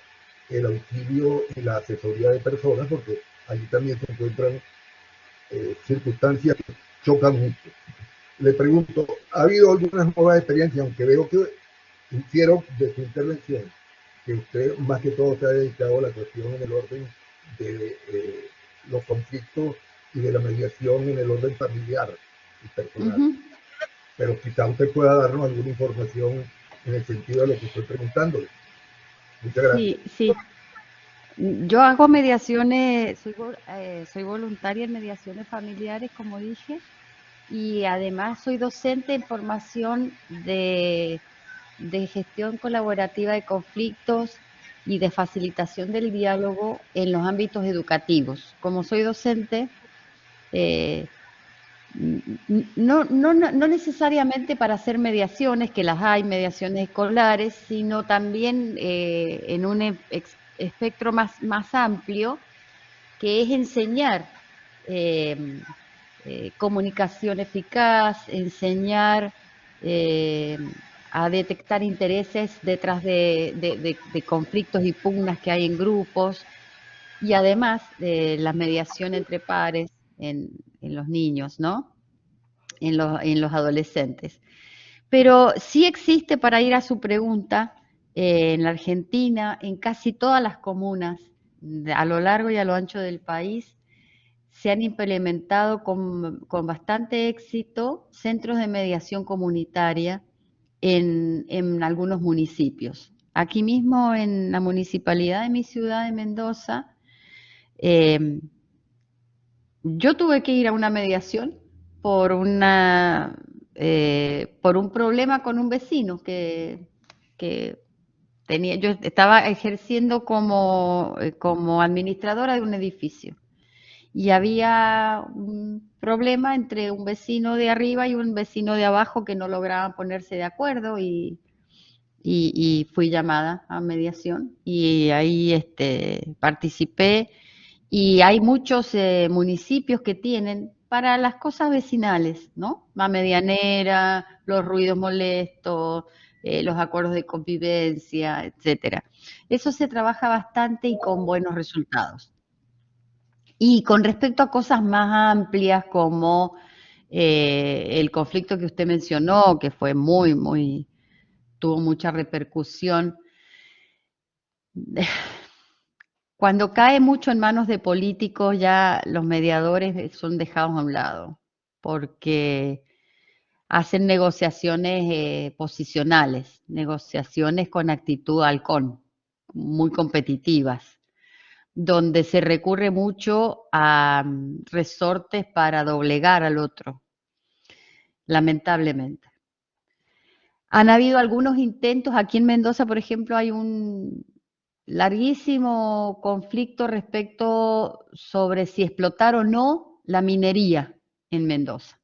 el auxilio y la asesoría de personas porque allí también se encuentran circunstancias que chocan mucho. Le pregunto, ¿ha habido algunas nuevas experiencias? Aunque veo que infiero de su intervención que usted más que todo se ha dedicado a la cuestión en el orden de los conflictos y de la mediación en el orden familiar y personal. Pero quizá usted pueda darnos alguna información en el sentido de lo que estoy preguntándole. Muchas gracias. Sí, sí. Yo hago mediaciones, soy voluntaria en mediaciones familiares, como dije, y además soy docente en formación de gestión colaborativa de conflictos y de facilitación del diálogo en los ámbitos educativos. Como soy docente, no necesariamente para hacer mediaciones, que las hay, mediaciones escolares, sino también en un espectro más amplio, que es enseñar comunicación eficaz, enseñar a detectar intereses detrás de conflictos y pugnas que hay en grupos, y además de la mediación entre pares en los niños, ¿no? En los adolescentes. Pero sí existe, para ir a su pregunta, en la Argentina, en casi todas las comunas, a lo largo y a lo ancho del país, se han implementado con bastante éxito centros de mediación comunitaria en algunos municipios. Aquí mismo en la municipalidad de mi ciudad de Mendoza, yo tuve que ir a una mediación por un problema con un vecino que tenía. Yo estaba ejerciendo como administradora de un edificio y había un problema entre un vecino de arriba y un vecino de abajo que no lograban ponerse de acuerdo y fui llamada a mediación y ahí participé. Y hay muchos municipios que tienen para las cosas vecinales, ¿no? La medianera, los ruidos molestos, los acuerdos de convivencia, etcétera. Eso se trabaja bastante y con buenos resultados. Y con respecto a cosas más amplias como el conflicto que usted mencionó, que fue tuvo mucha repercusión. Cuando cae mucho en manos de políticos, ya los mediadores son dejados a un lado, porque hacen negociaciones posicionales, negociaciones con actitud halcón, muy competitivas, donde se recurre mucho a resortes para doblegar al otro, lamentablemente. Han habido algunos intentos, aquí en Mendoza, por ejemplo, hay un larguísimo conflicto respecto sobre si explotar o no la minería en Mendoza.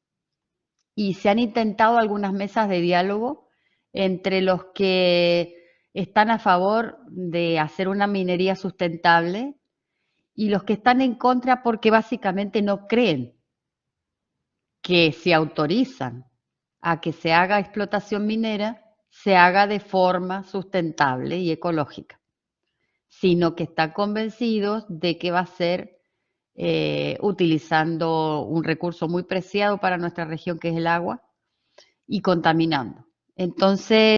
Y se han intentado algunas mesas de diálogo entre los que están a favor de hacer una minería sustentable y los que están en contra porque básicamente no creen que si autorizan a que se haga explotación minera, se haga de forma sustentable y ecológica, sino que están convencidos de que va a ser utilizando un recurso muy preciado para nuestra región, que es el agua, y contaminando. Entonces,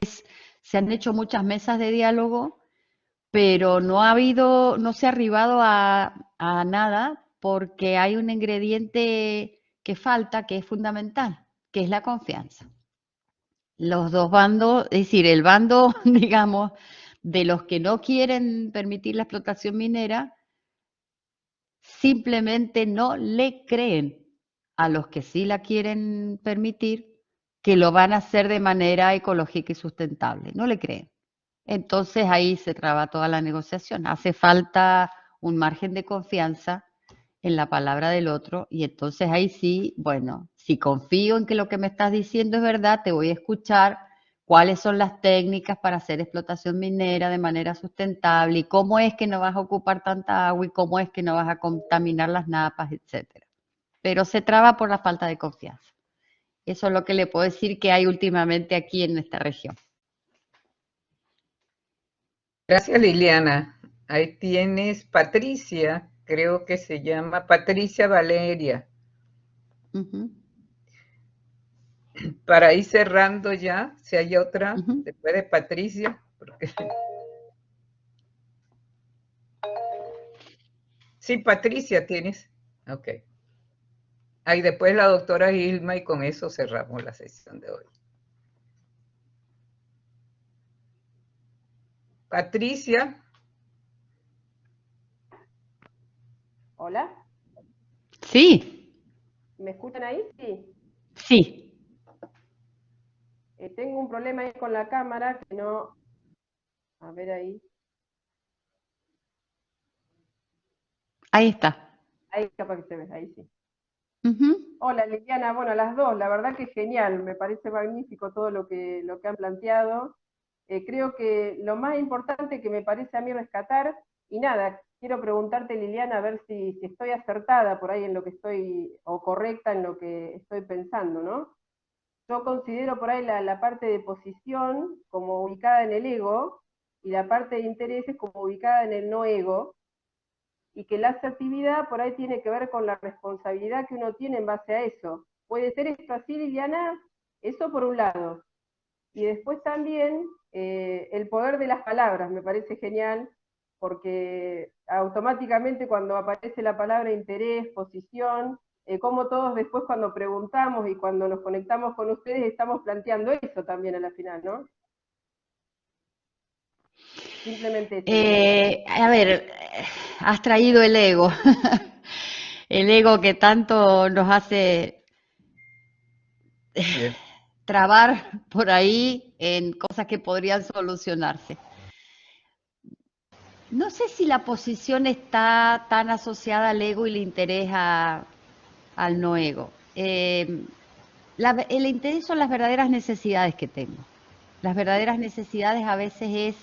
se han hecho muchas mesas de diálogo, pero no se ha arribado a nada porque hay un ingrediente que falta, que es fundamental, que es la confianza. Los dos bandos, es decir, el bando, digamos, de los que no quieren permitir la explotación minera, simplemente no le creen a los que sí la quieren permitir que lo van a hacer de manera ecológica y sustentable. No le creen. Entonces ahí se traba toda la negociación. Hace falta un margen de confianza en la palabra del otro y entonces ahí sí, bueno, si confío en que lo que me estás diciendo es verdad, te voy a escuchar cuáles son las técnicas para hacer explotación minera de manera sustentable y cómo es que no vas a ocupar tanta agua y cómo es que no vas a contaminar las napas, etcétera. Pero se traba por la falta de confianza. Eso es lo que le puedo decir que hay últimamente aquí en esta región. Gracias, Liliana. Ahí tienes Patricia, creo que se llama Patricia Valeria. Para ir cerrando ya, si hay otra, después de Patricia. Porque... Sí, Patricia tienes. Ok. Ahí después la doctora Ilma y con eso cerramos la sesión de hoy. Patricia. ¿Hola? Sí. ¿Me escuchan ahí? Sí. Sí. Tengo un problema ahí con la cámara que no... A ver ahí. Ahí está. Ahí capaz que se ve, ahí sí. Uh-huh. Hola Liliana, bueno, las dos, la verdad que genial, me parece magnífico todo lo que han planteado. Creo que lo más importante que me parece a mí rescatar, y nada, quiero preguntarte Liliana, a ver si estoy acertada por ahí en lo que estoy, o correcta en lo que estoy pensando, ¿no? Yo considero por ahí la parte de posición como ubicada en el ego, y la parte de intereses como ubicada en el no ego, y que la asertividad por ahí tiene que ver con la responsabilidad que uno tiene en base a eso. ¿Puede ser esto así, Liliana? Eso por un lado. Y después también el poder de las palabras, me parece genial, porque automáticamente cuando aparece la palabra interés, posición, como todos después cuando preguntamos y cuando nos conectamos con ustedes estamos planteando eso también a la final, ¿no? Simplemente eso. A ver, has traído el ego, el ego que tanto nos hace trabar por ahí en cosas que podrían solucionarse. No sé si la posición está tan asociada al ego y el interés al no ego. El interés son las verdaderas necesidades que tengo. Las verdaderas necesidades a veces es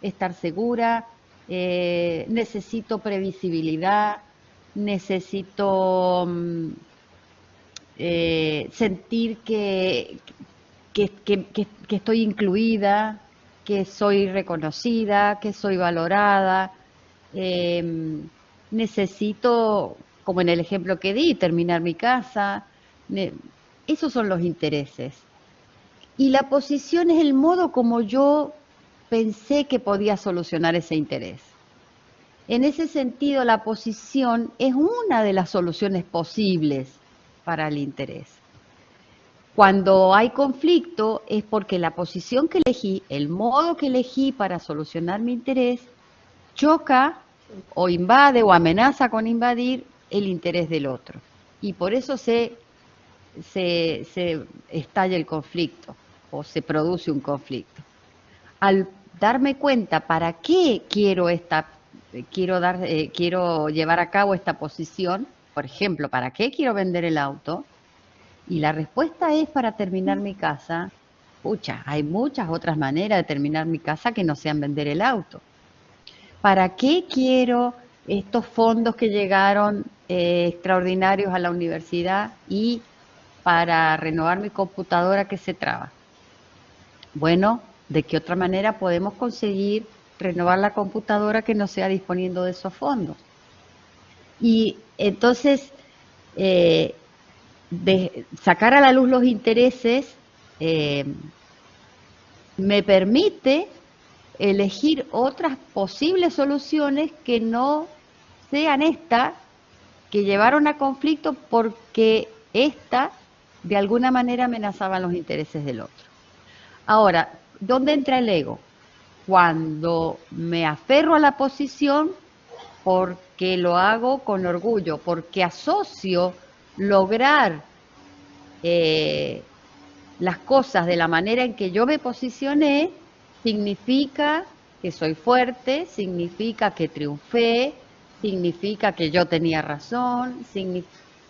estar segura, necesito previsibilidad, necesito sentir que estoy incluida, que soy reconocida, que soy valorada. Necesito, como en el ejemplo que di, terminar mi casa. Esos son los intereses. Y la posición es el modo como yo pensé que podía solucionar ese interés. En ese sentido, la posición es una de las soluciones posibles para el interés. Cuando hay conflicto es porque la posición que elegí, el modo que elegí para solucionar mi interés, choca o invade o amenaza con invadir el interés del otro. Y por eso se estalla el conflicto o se produce un conflicto. Al darme cuenta para qué quiero llevar a cabo esta posición, por ejemplo, ¿para qué quiero vender el auto? Y la respuesta es para terminar mi casa. Pucha, hay muchas otras maneras de terminar mi casa que no sean vender el auto. ¿Para qué quiero estos fondos que llegaron extraordinarios a la universidad y para renovar mi computadora que se traba? Bueno, ¿de qué otra manera podemos conseguir renovar la computadora que no sea disponiendo de esos fondos? Y entonces, sacar a la luz los intereses me permite elegir otras posibles soluciones que no sean esta, que llevaron a conflicto porque esta de alguna manera amenazaba los intereses del otro. Ahora, ¿dónde entra el ego? Cuando me aferro a la posición porque lo hago con orgullo, porque asocio lograr las cosas de la manera en que yo me posicioné, significa que soy fuerte, significa que triunfé, significa que yo tenía razón.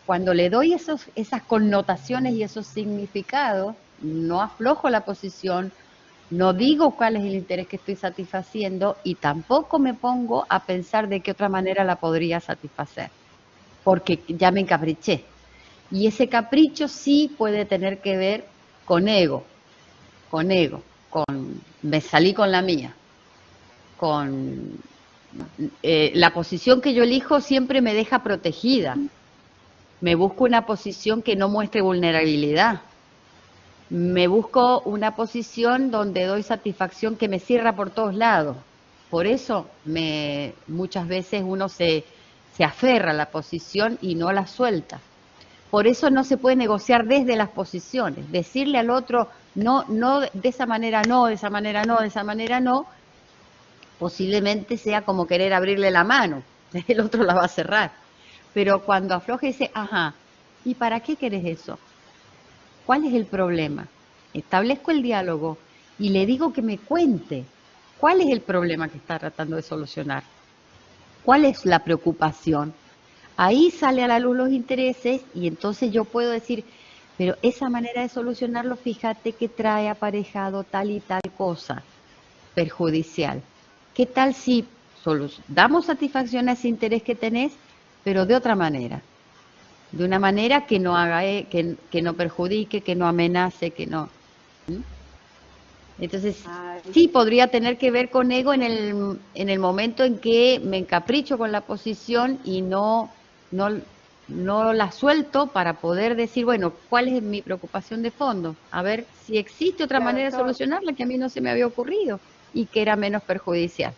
Cuando le doy esas connotaciones y esos significados, no aflojo la posición, no digo cuál es el interés que estoy satisfaciendo y tampoco me pongo a pensar de qué otra manera la podría satisfacer, porque ya me encapriché. Y ese capricho sí puede tener que ver con ego, me salí con la mía, con la posición que yo elijo siempre me deja protegida. Me busco una posición que no muestre vulnerabilidad. Me busco una posición donde doy satisfacción que me cierra por todos lados. Por eso muchas veces uno se aferra a la posición y no la suelta. Por eso no se puede negociar desde las posiciones. Decirle al otro, no, de esa manera no, de esa manera no, de esa manera no, posiblemente sea como querer abrirle la mano. El otro la va a cerrar. Pero cuando afloje dice, ajá, ¿y para qué querés eso? ¿Cuál es el problema? Establezco el diálogo y le digo que me cuente cuál es el problema que está tratando de solucionar. ¿Cuál es la preocupación? Ahí sale a la luz los intereses y entonces yo puedo decir, pero esa manera de solucionarlo, fíjate que trae aparejado tal y tal cosa perjudicial. ¿Qué tal si damos satisfacción a ese interés que tenés, pero de otra manera? De una manera que no haga, que no perjudique, que no amenace, que no. Entonces, sí podría tener que ver con ego en el momento en que me encapricho con la posición y no la suelto para poder decir, bueno, ¿cuál es mi preocupación de fondo? A ver si existe otra manera de solucionarla que a mí no se me había ocurrido y que era menos perjudicial.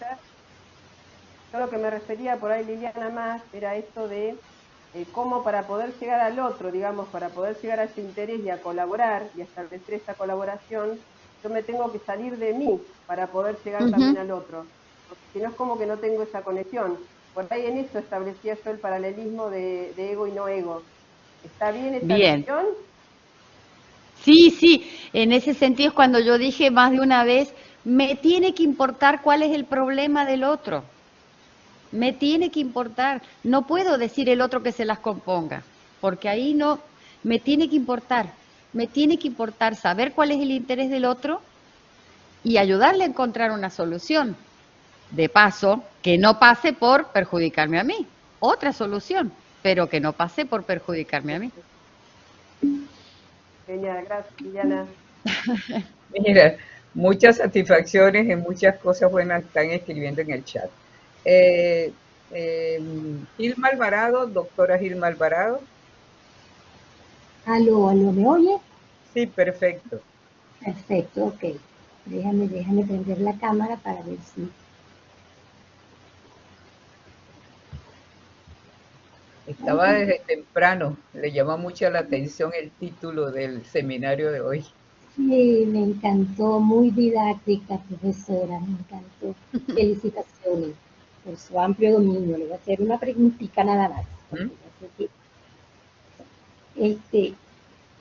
Yo lo que me refería por ahí, Liliana, más era esto de cómo para poder llegar al otro, digamos, para poder llegar a ese interés y a colaborar y a establecer esa colaboración, yo me tengo que salir de mí para poder llegar también al otro. Porque si no es como que no tengo esa conexión. Por ahí en eso establecía yo el paralelismo de ego y no ego. ¿Está bien esa visión? Sí, en ese sentido es cuando yo dije más de una vez, me tiene que importar cuál es el problema del otro. Me tiene que importar. No puedo decir el otro que se las componga, porque ahí no, me tiene que importar. Me tiene que importar saber cuál es el interés del otro y ayudarle a encontrar una solución. De paso, que no pase por perjudicarme a mí. Otra solución, pero que no pase por perjudicarme a mí. Genial, gracias, Liliana. Mira, muchas satisfacciones y muchas cosas buenas están escribiendo en el chat. Gilma Alvarado, doctora Gilma Alvarado. Aló, ¿me oye? Sí, perfecto. Perfecto, ok. Déjame prender la cámara para ver si... Estaba desde temprano, le llama mucho la atención el título del seminario de hoy. Sí, me encantó, muy didáctica, profesora, me encantó. Felicitaciones por su amplio dominio. Le voy a hacer una preguntita nada más. ¿Mm?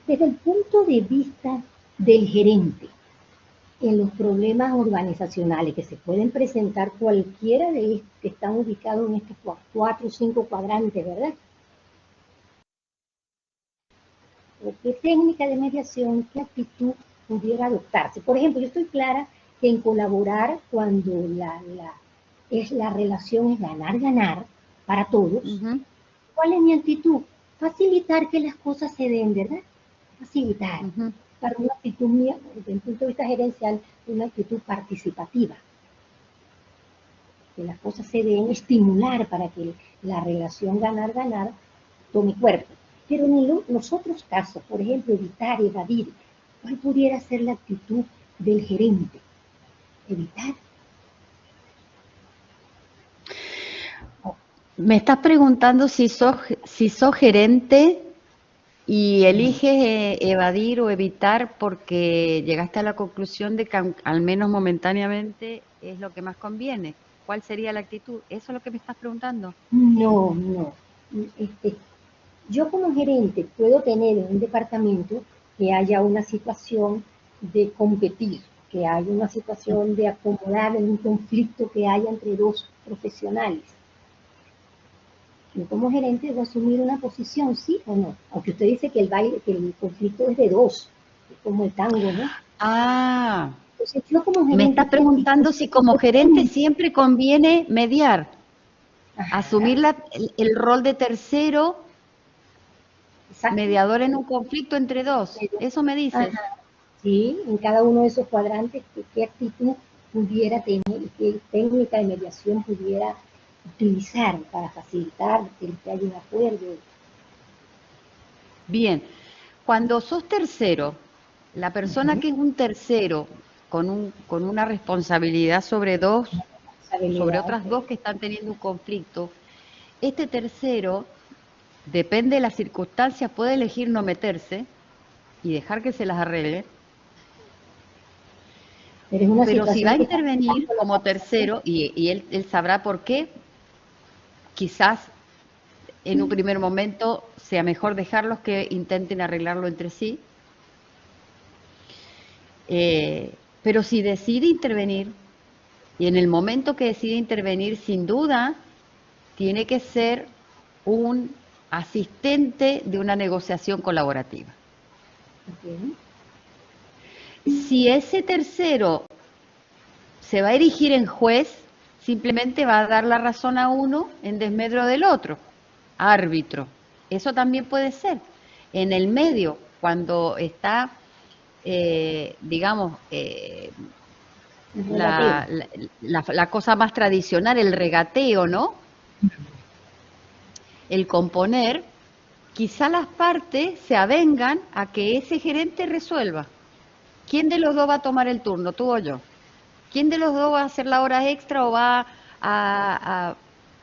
Desde el punto de vista del gerente, en los problemas organizacionales que se pueden presentar cualquiera de estos que están ubicados en estos 4 o 5 cuadrantes, ¿verdad? ¿Qué técnica de mediación, qué actitud pudiera adoptarse? Por ejemplo, yo estoy clara que en colaborar cuando la relación es ganar-ganar para todos, ¿cuál es mi actitud? Facilitar que las cosas se den, ¿verdad? Facilitar. Para una actitud mía, desde el punto de vista gerencial, una actitud participativa. Que las cosas se den, estimular para que la relación ganar-ganar tome cuerpo. Pero en los otros casos, por ejemplo, evitar, evadir, ¿cuál pudiera ser la actitud del gerente? Evitar. Me estás preguntando si sos gerente y eliges evadir o evitar porque llegaste a la conclusión de que al menos momentáneamente es lo que más conviene. ¿Cuál sería la actitud? ¿Eso es lo que me estás preguntando? No. Yo como gerente puedo tener en un departamento que haya una situación de competir, que haya una situación de acomodar en un conflicto que haya entre dos profesionales. Yo como gerente debo asumir una posición, ¿sí o no? Aunque usted dice que el conflicto es de dos, es como el tango, ¿no? Ah, entonces, yo como gerente, me estás preguntando si como gerente siempre conviene mediar, asumir el rol de tercero, exacto, mediador en un conflicto entre dos. Eso me dices. Sí, en cada uno de esos cuadrantes, qué actitud pudiera tener y qué técnica de mediación pudiera utilizar para facilitar que haya un acuerdo. Bien, cuando sos tercero, la persona que es un tercero con una responsabilidad sobre otras dos que están teniendo un conflicto, este tercero, depende de las circunstancias, puede elegir no meterse y dejar que se las arregle. Pero si va a intervenir como tercero, y él sabrá por qué, quizás en un primer momento sea mejor dejarlos que intenten arreglarlo entre sí. Pero si decide intervenir, y en el momento que decide intervenir, sin duda, tiene que ser un asistente de una negociación colaborativa. Si ese tercero se va a erigir en juez, simplemente va a dar la razón a uno en desmedro del otro, árbitro. Eso también puede ser. En el medio, cuando está, la cosa más tradicional, el regateo, ¿no? El componer, quizá las partes se avengan a que ese gerente resuelva. ¿Quién de los dos va a tomar el turno, tú o yo? ¿Quién de los dos va a hacer la hora extra o va a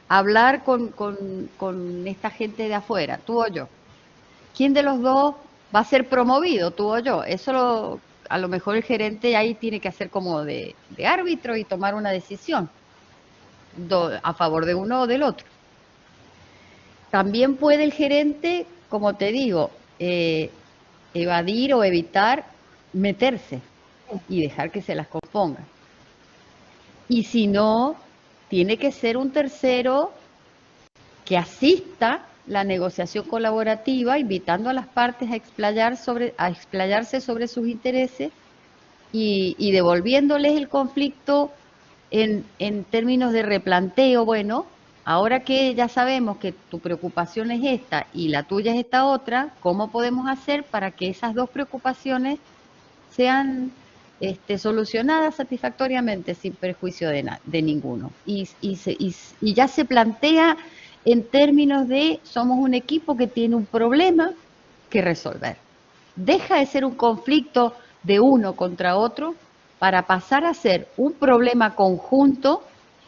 hablar con esta gente de afuera, tú o yo? ¿Quién de los dos va a ser promovido, tú o yo? Eso a lo mejor el gerente ahí tiene que hacer como de árbitro y tomar una decisión a favor de uno o del otro. También puede el gerente, como te digo, evadir o evitar meterse y dejar que se las compongan. Y si no, tiene que ser un tercero que asista la negociación colaborativa, invitando a las partes a explayarse sobre sus intereses y devolviéndoles el conflicto en términos de replanteo. Bueno, ahora que ya sabemos que tu preocupación es esta y la tuya es esta otra, ¿cómo podemos hacer para que esas dos preocupaciones sean solucionadas satisfactoriamente sin perjuicio de ninguno? Y ya se plantea en términos de somos un equipo que tiene un problema que resolver. Deja de ser un conflicto de uno contra otro para pasar a ser un problema conjunto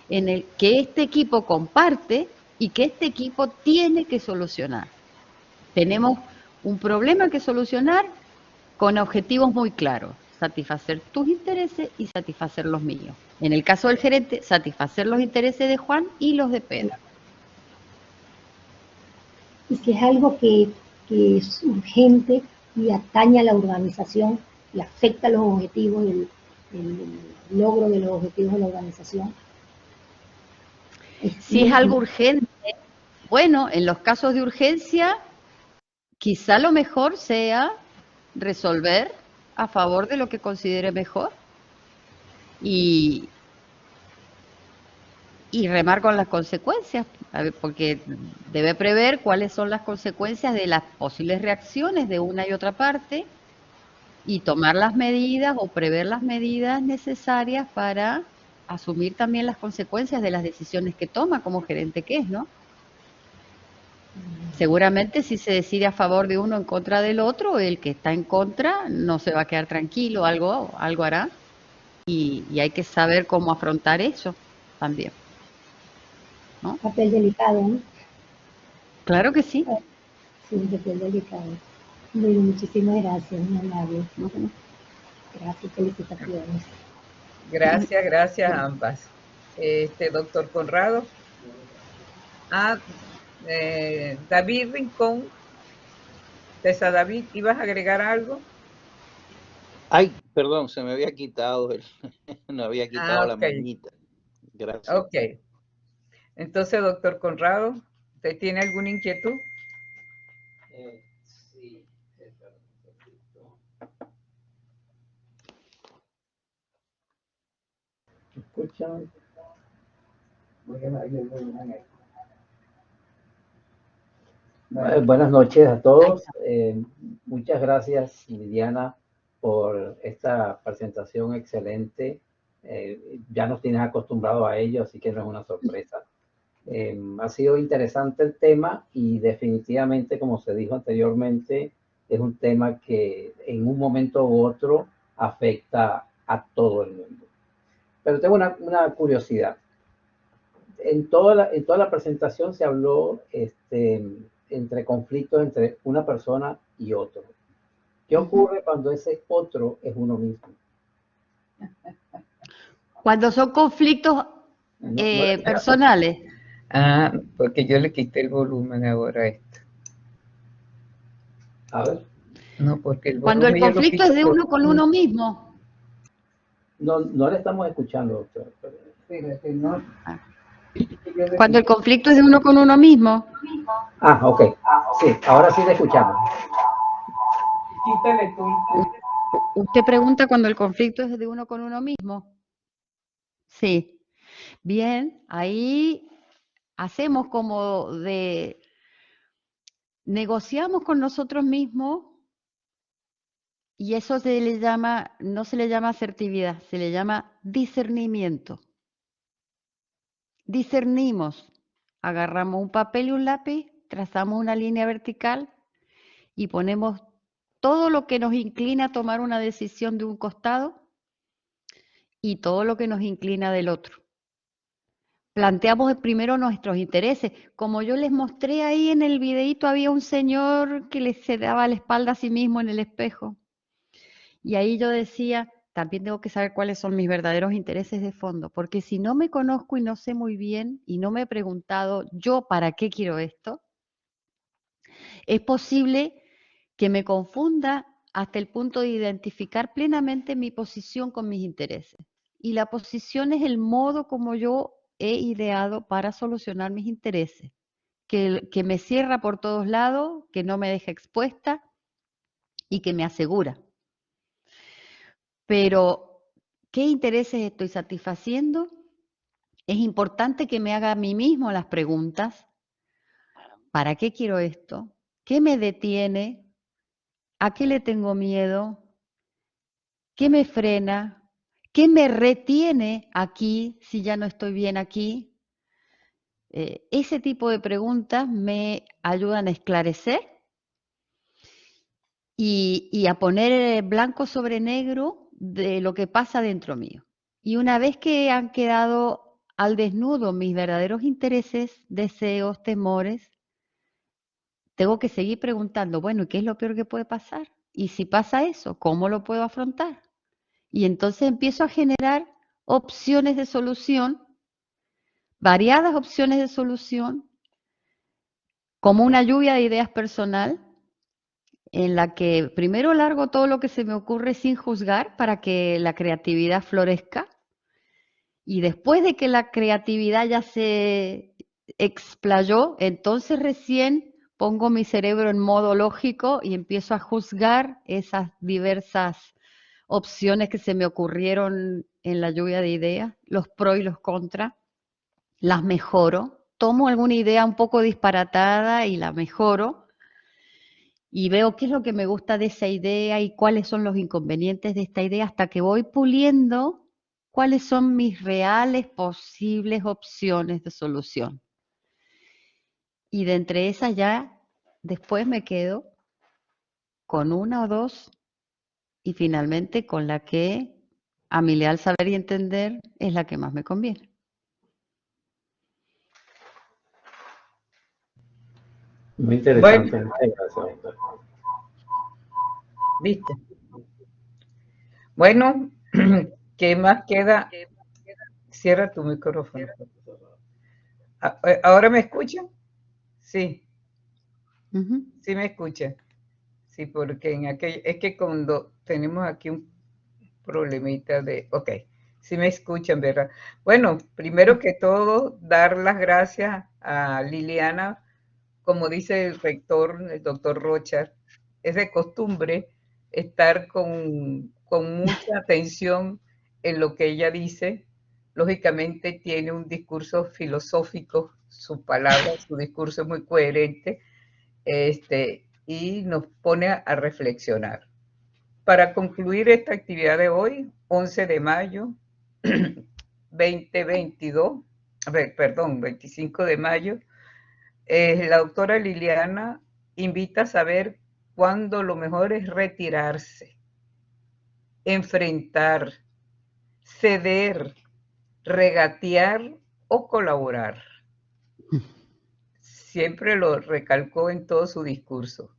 en el que este equipo comparte y que este equipo tiene que solucionar. Tenemos un problema que solucionar con objetivos muy claros, satisfacer tus intereses y satisfacer los míos. En el caso del gerente, satisfacer los intereses de Juan y los de Pedro. Y si es algo que es urgente y atañe a la organización y afecta los objetivos, el logro de los objetivos de la organización. Si es algo urgente, bueno, en los casos de urgencia, quizá lo mejor sea resolver a favor de lo que considere mejor y remar con las consecuencias, porque debe prever cuáles son las consecuencias de las posibles reacciones de una y otra parte y tomar las medidas o prever las medidas necesarias para asumir también las consecuencias de las decisiones que toma como gerente que es, ¿no? Seguramente si se decide a favor de uno en contra del otro, el que está en contra no se va a quedar tranquilo, algo hará y hay que saber cómo afrontar eso también, ¿no? Papel delicado, ¿no? Claro que sí. Sí, un papel delicado. Bueno, muchísimas gracias, muy amable. Gracias, felicitaciones. Gracias, gracias a ambas. Doctor Conrado. David Rincón. César David, ¿ibas a agregar algo? Ay, perdón, se me había quitado, no había quitado la manita. Gracias. Ok. Entonces, doctor Conrado, ¿usted tiene alguna inquietud? Sí. ¿Escuchan? Buenas noches a todos. Muchas gracias, Liliana, por esta presentación excelente. Ya nos tienes acostumbrado a ello, así que no es una sorpresa. Ha sido interesante el tema y definitivamente, como se dijo anteriormente, es un tema que en un momento u otro afecta a todo el mundo. Pero tengo una curiosidad. En toda la presentación se habló entre conflictos entre una persona y otro. ¿Qué ocurre cuando ese otro es uno mismo? Cuando son conflictos personales. Porque yo le quité el volumen ahora a esto. A ver. No, porque el cuando el conflicto es de uno con uno mismo. No le estamos escuchando, doctor. Cuando el conflicto es de uno con uno mismo. Ok. Sí, ahora sí le escuchamos. Quítale tú. Usted pregunta cuando el conflicto es de uno con uno mismo. Sí. Bien, ahí hacemos como negociamos con nosotros mismos y eso no se le llama asertividad, se le llama discernimiento. Discernimos, agarramos un papel y un lápiz, trazamos una línea vertical y ponemos todo lo que nos inclina a tomar una decisión de un costado y todo lo que nos inclina del otro. Planteamos primero nuestros intereses. Como yo les mostré ahí en el videíto, había un señor que se daba la espalda a sí mismo en el espejo. Y ahí yo decía, también tengo que saber cuáles son mis verdaderos intereses de fondo, porque si no me conozco y no sé muy bien y no me he preguntado yo para qué quiero esto, es posible que me confunda hasta el punto de identificar plenamente mi posición con mis intereses. Y la posición es el modo como yo he ideado para solucionar mis intereses, que me cierra por todos lados, que no me deja expuesta y que me asegura. Pero, ¿qué intereses estoy satisfaciendo? Es importante que me haga a mí mismo las preguntas. ¿Para qué quiero esto? ¿Qué me detiene? ¿A qué le tengo miedo? ¿Qué me frena? ¿Qué me retiene aquí si ya no estoy bien aquí? Ese tipo de preguntas me ayudan a esclarecer y a poner blanco sobre negro de lo que pasa dentro mío. Y una vez que han quedado al desnudo mis verdaderos intereses, deseos, temores, tengo que seguir preguntando, bueno, ¿y qué es lo peor que puede pasar? Y si pasa eso, ¿cómo lo puedo afrontar? Y entonces empiezo a generar opciones de solución, variadas opciones de solución, como una lluvia de ideas personal, en la que primero largo todo lo que se me ocurre sin juzgar para que la creatividad florezca. Y después de que la creatividad ya se explayó, entonces recién pongo mi cerebro en modo lógico y empiezo a juzgar esas diversas opciones que se me ocurrieron en la lluvia de ideas, los pros y los contras, las mejoro, tomo alguna idea un poco disparatada y la mejoro y veo qué es lo que me gusta de esa idea y cuáles son los inconvenientes de esta idea hasta que voy puliendo cuáles son mis reales posibles opciones de solución. Y de entre esas ya después me quedo con una o dos y finalmente con la que a mi leal saber y entender es la que más me conviene. Muy interesante. Bueno, Muchas gracias, doctor. ¿viste? Bueno, ¿qué más queda? Cierra tu micrófono. ¿Ahora me escuchan? Sí, sí me escuchan. Sí, porque en aquel, es que cuando tenemos aquí un problemita de, ok, sí me escuchan, ¿verdad? Bueno, primero que todo, dar las gracias a Liliana, como dice el rector, el doctor Rocha, es de costumbre estar con mucha atención en lo que ella dice. Lógicamente tiene un discurso filosófico, su palabra, su discurso es muy coherente, y nos pone a reflexionar. Para concluir esta actividad de hoy, 11 de mayo 2022, perdón, 25 de mayo, la doctora Liliana invita a saber cuándo lo mejor es retirarse, enfrentar, ceder, regatear o colaborar. Siempre lo recalcó en todo su discurso.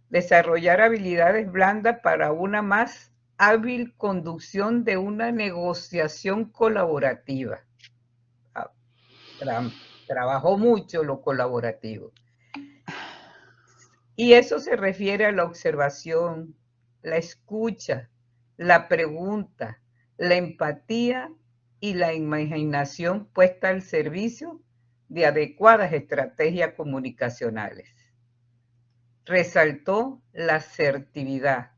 Desarrollar habilidades blandas para una más hábil conducción de una negociación colaborativa. Trabajó mucho lo colaborativo. Y eso se refiere a la observación, la escucha, la pregunta, la empatía y la imaginación puesta al servicio de adecuadas estrategias comunicacionales. Resaltó la asertividad.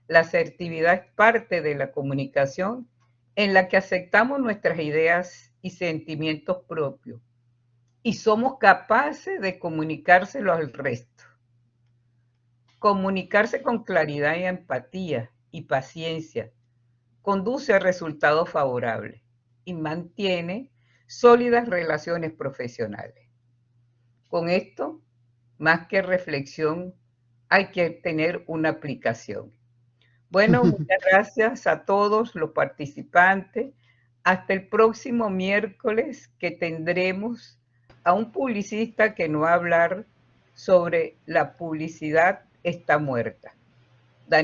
La asertividad es parte de la comunicación en la que aceptamos nuestras ideas y sentimientos propios y somos capaces de comunicárselo al resto. Comunicarse con claridad y empatía y paciencia conduce a resultados favorables y mantiene sólidas relaciones profesionales. Con esto, más que reflexión, hay que tener una aplicación. Bueno, muchas gracias a todos los participantes. Hasta el próximo miércoles que tendremos a un publicista que nos va a hablar sobre la publicidad está muerta.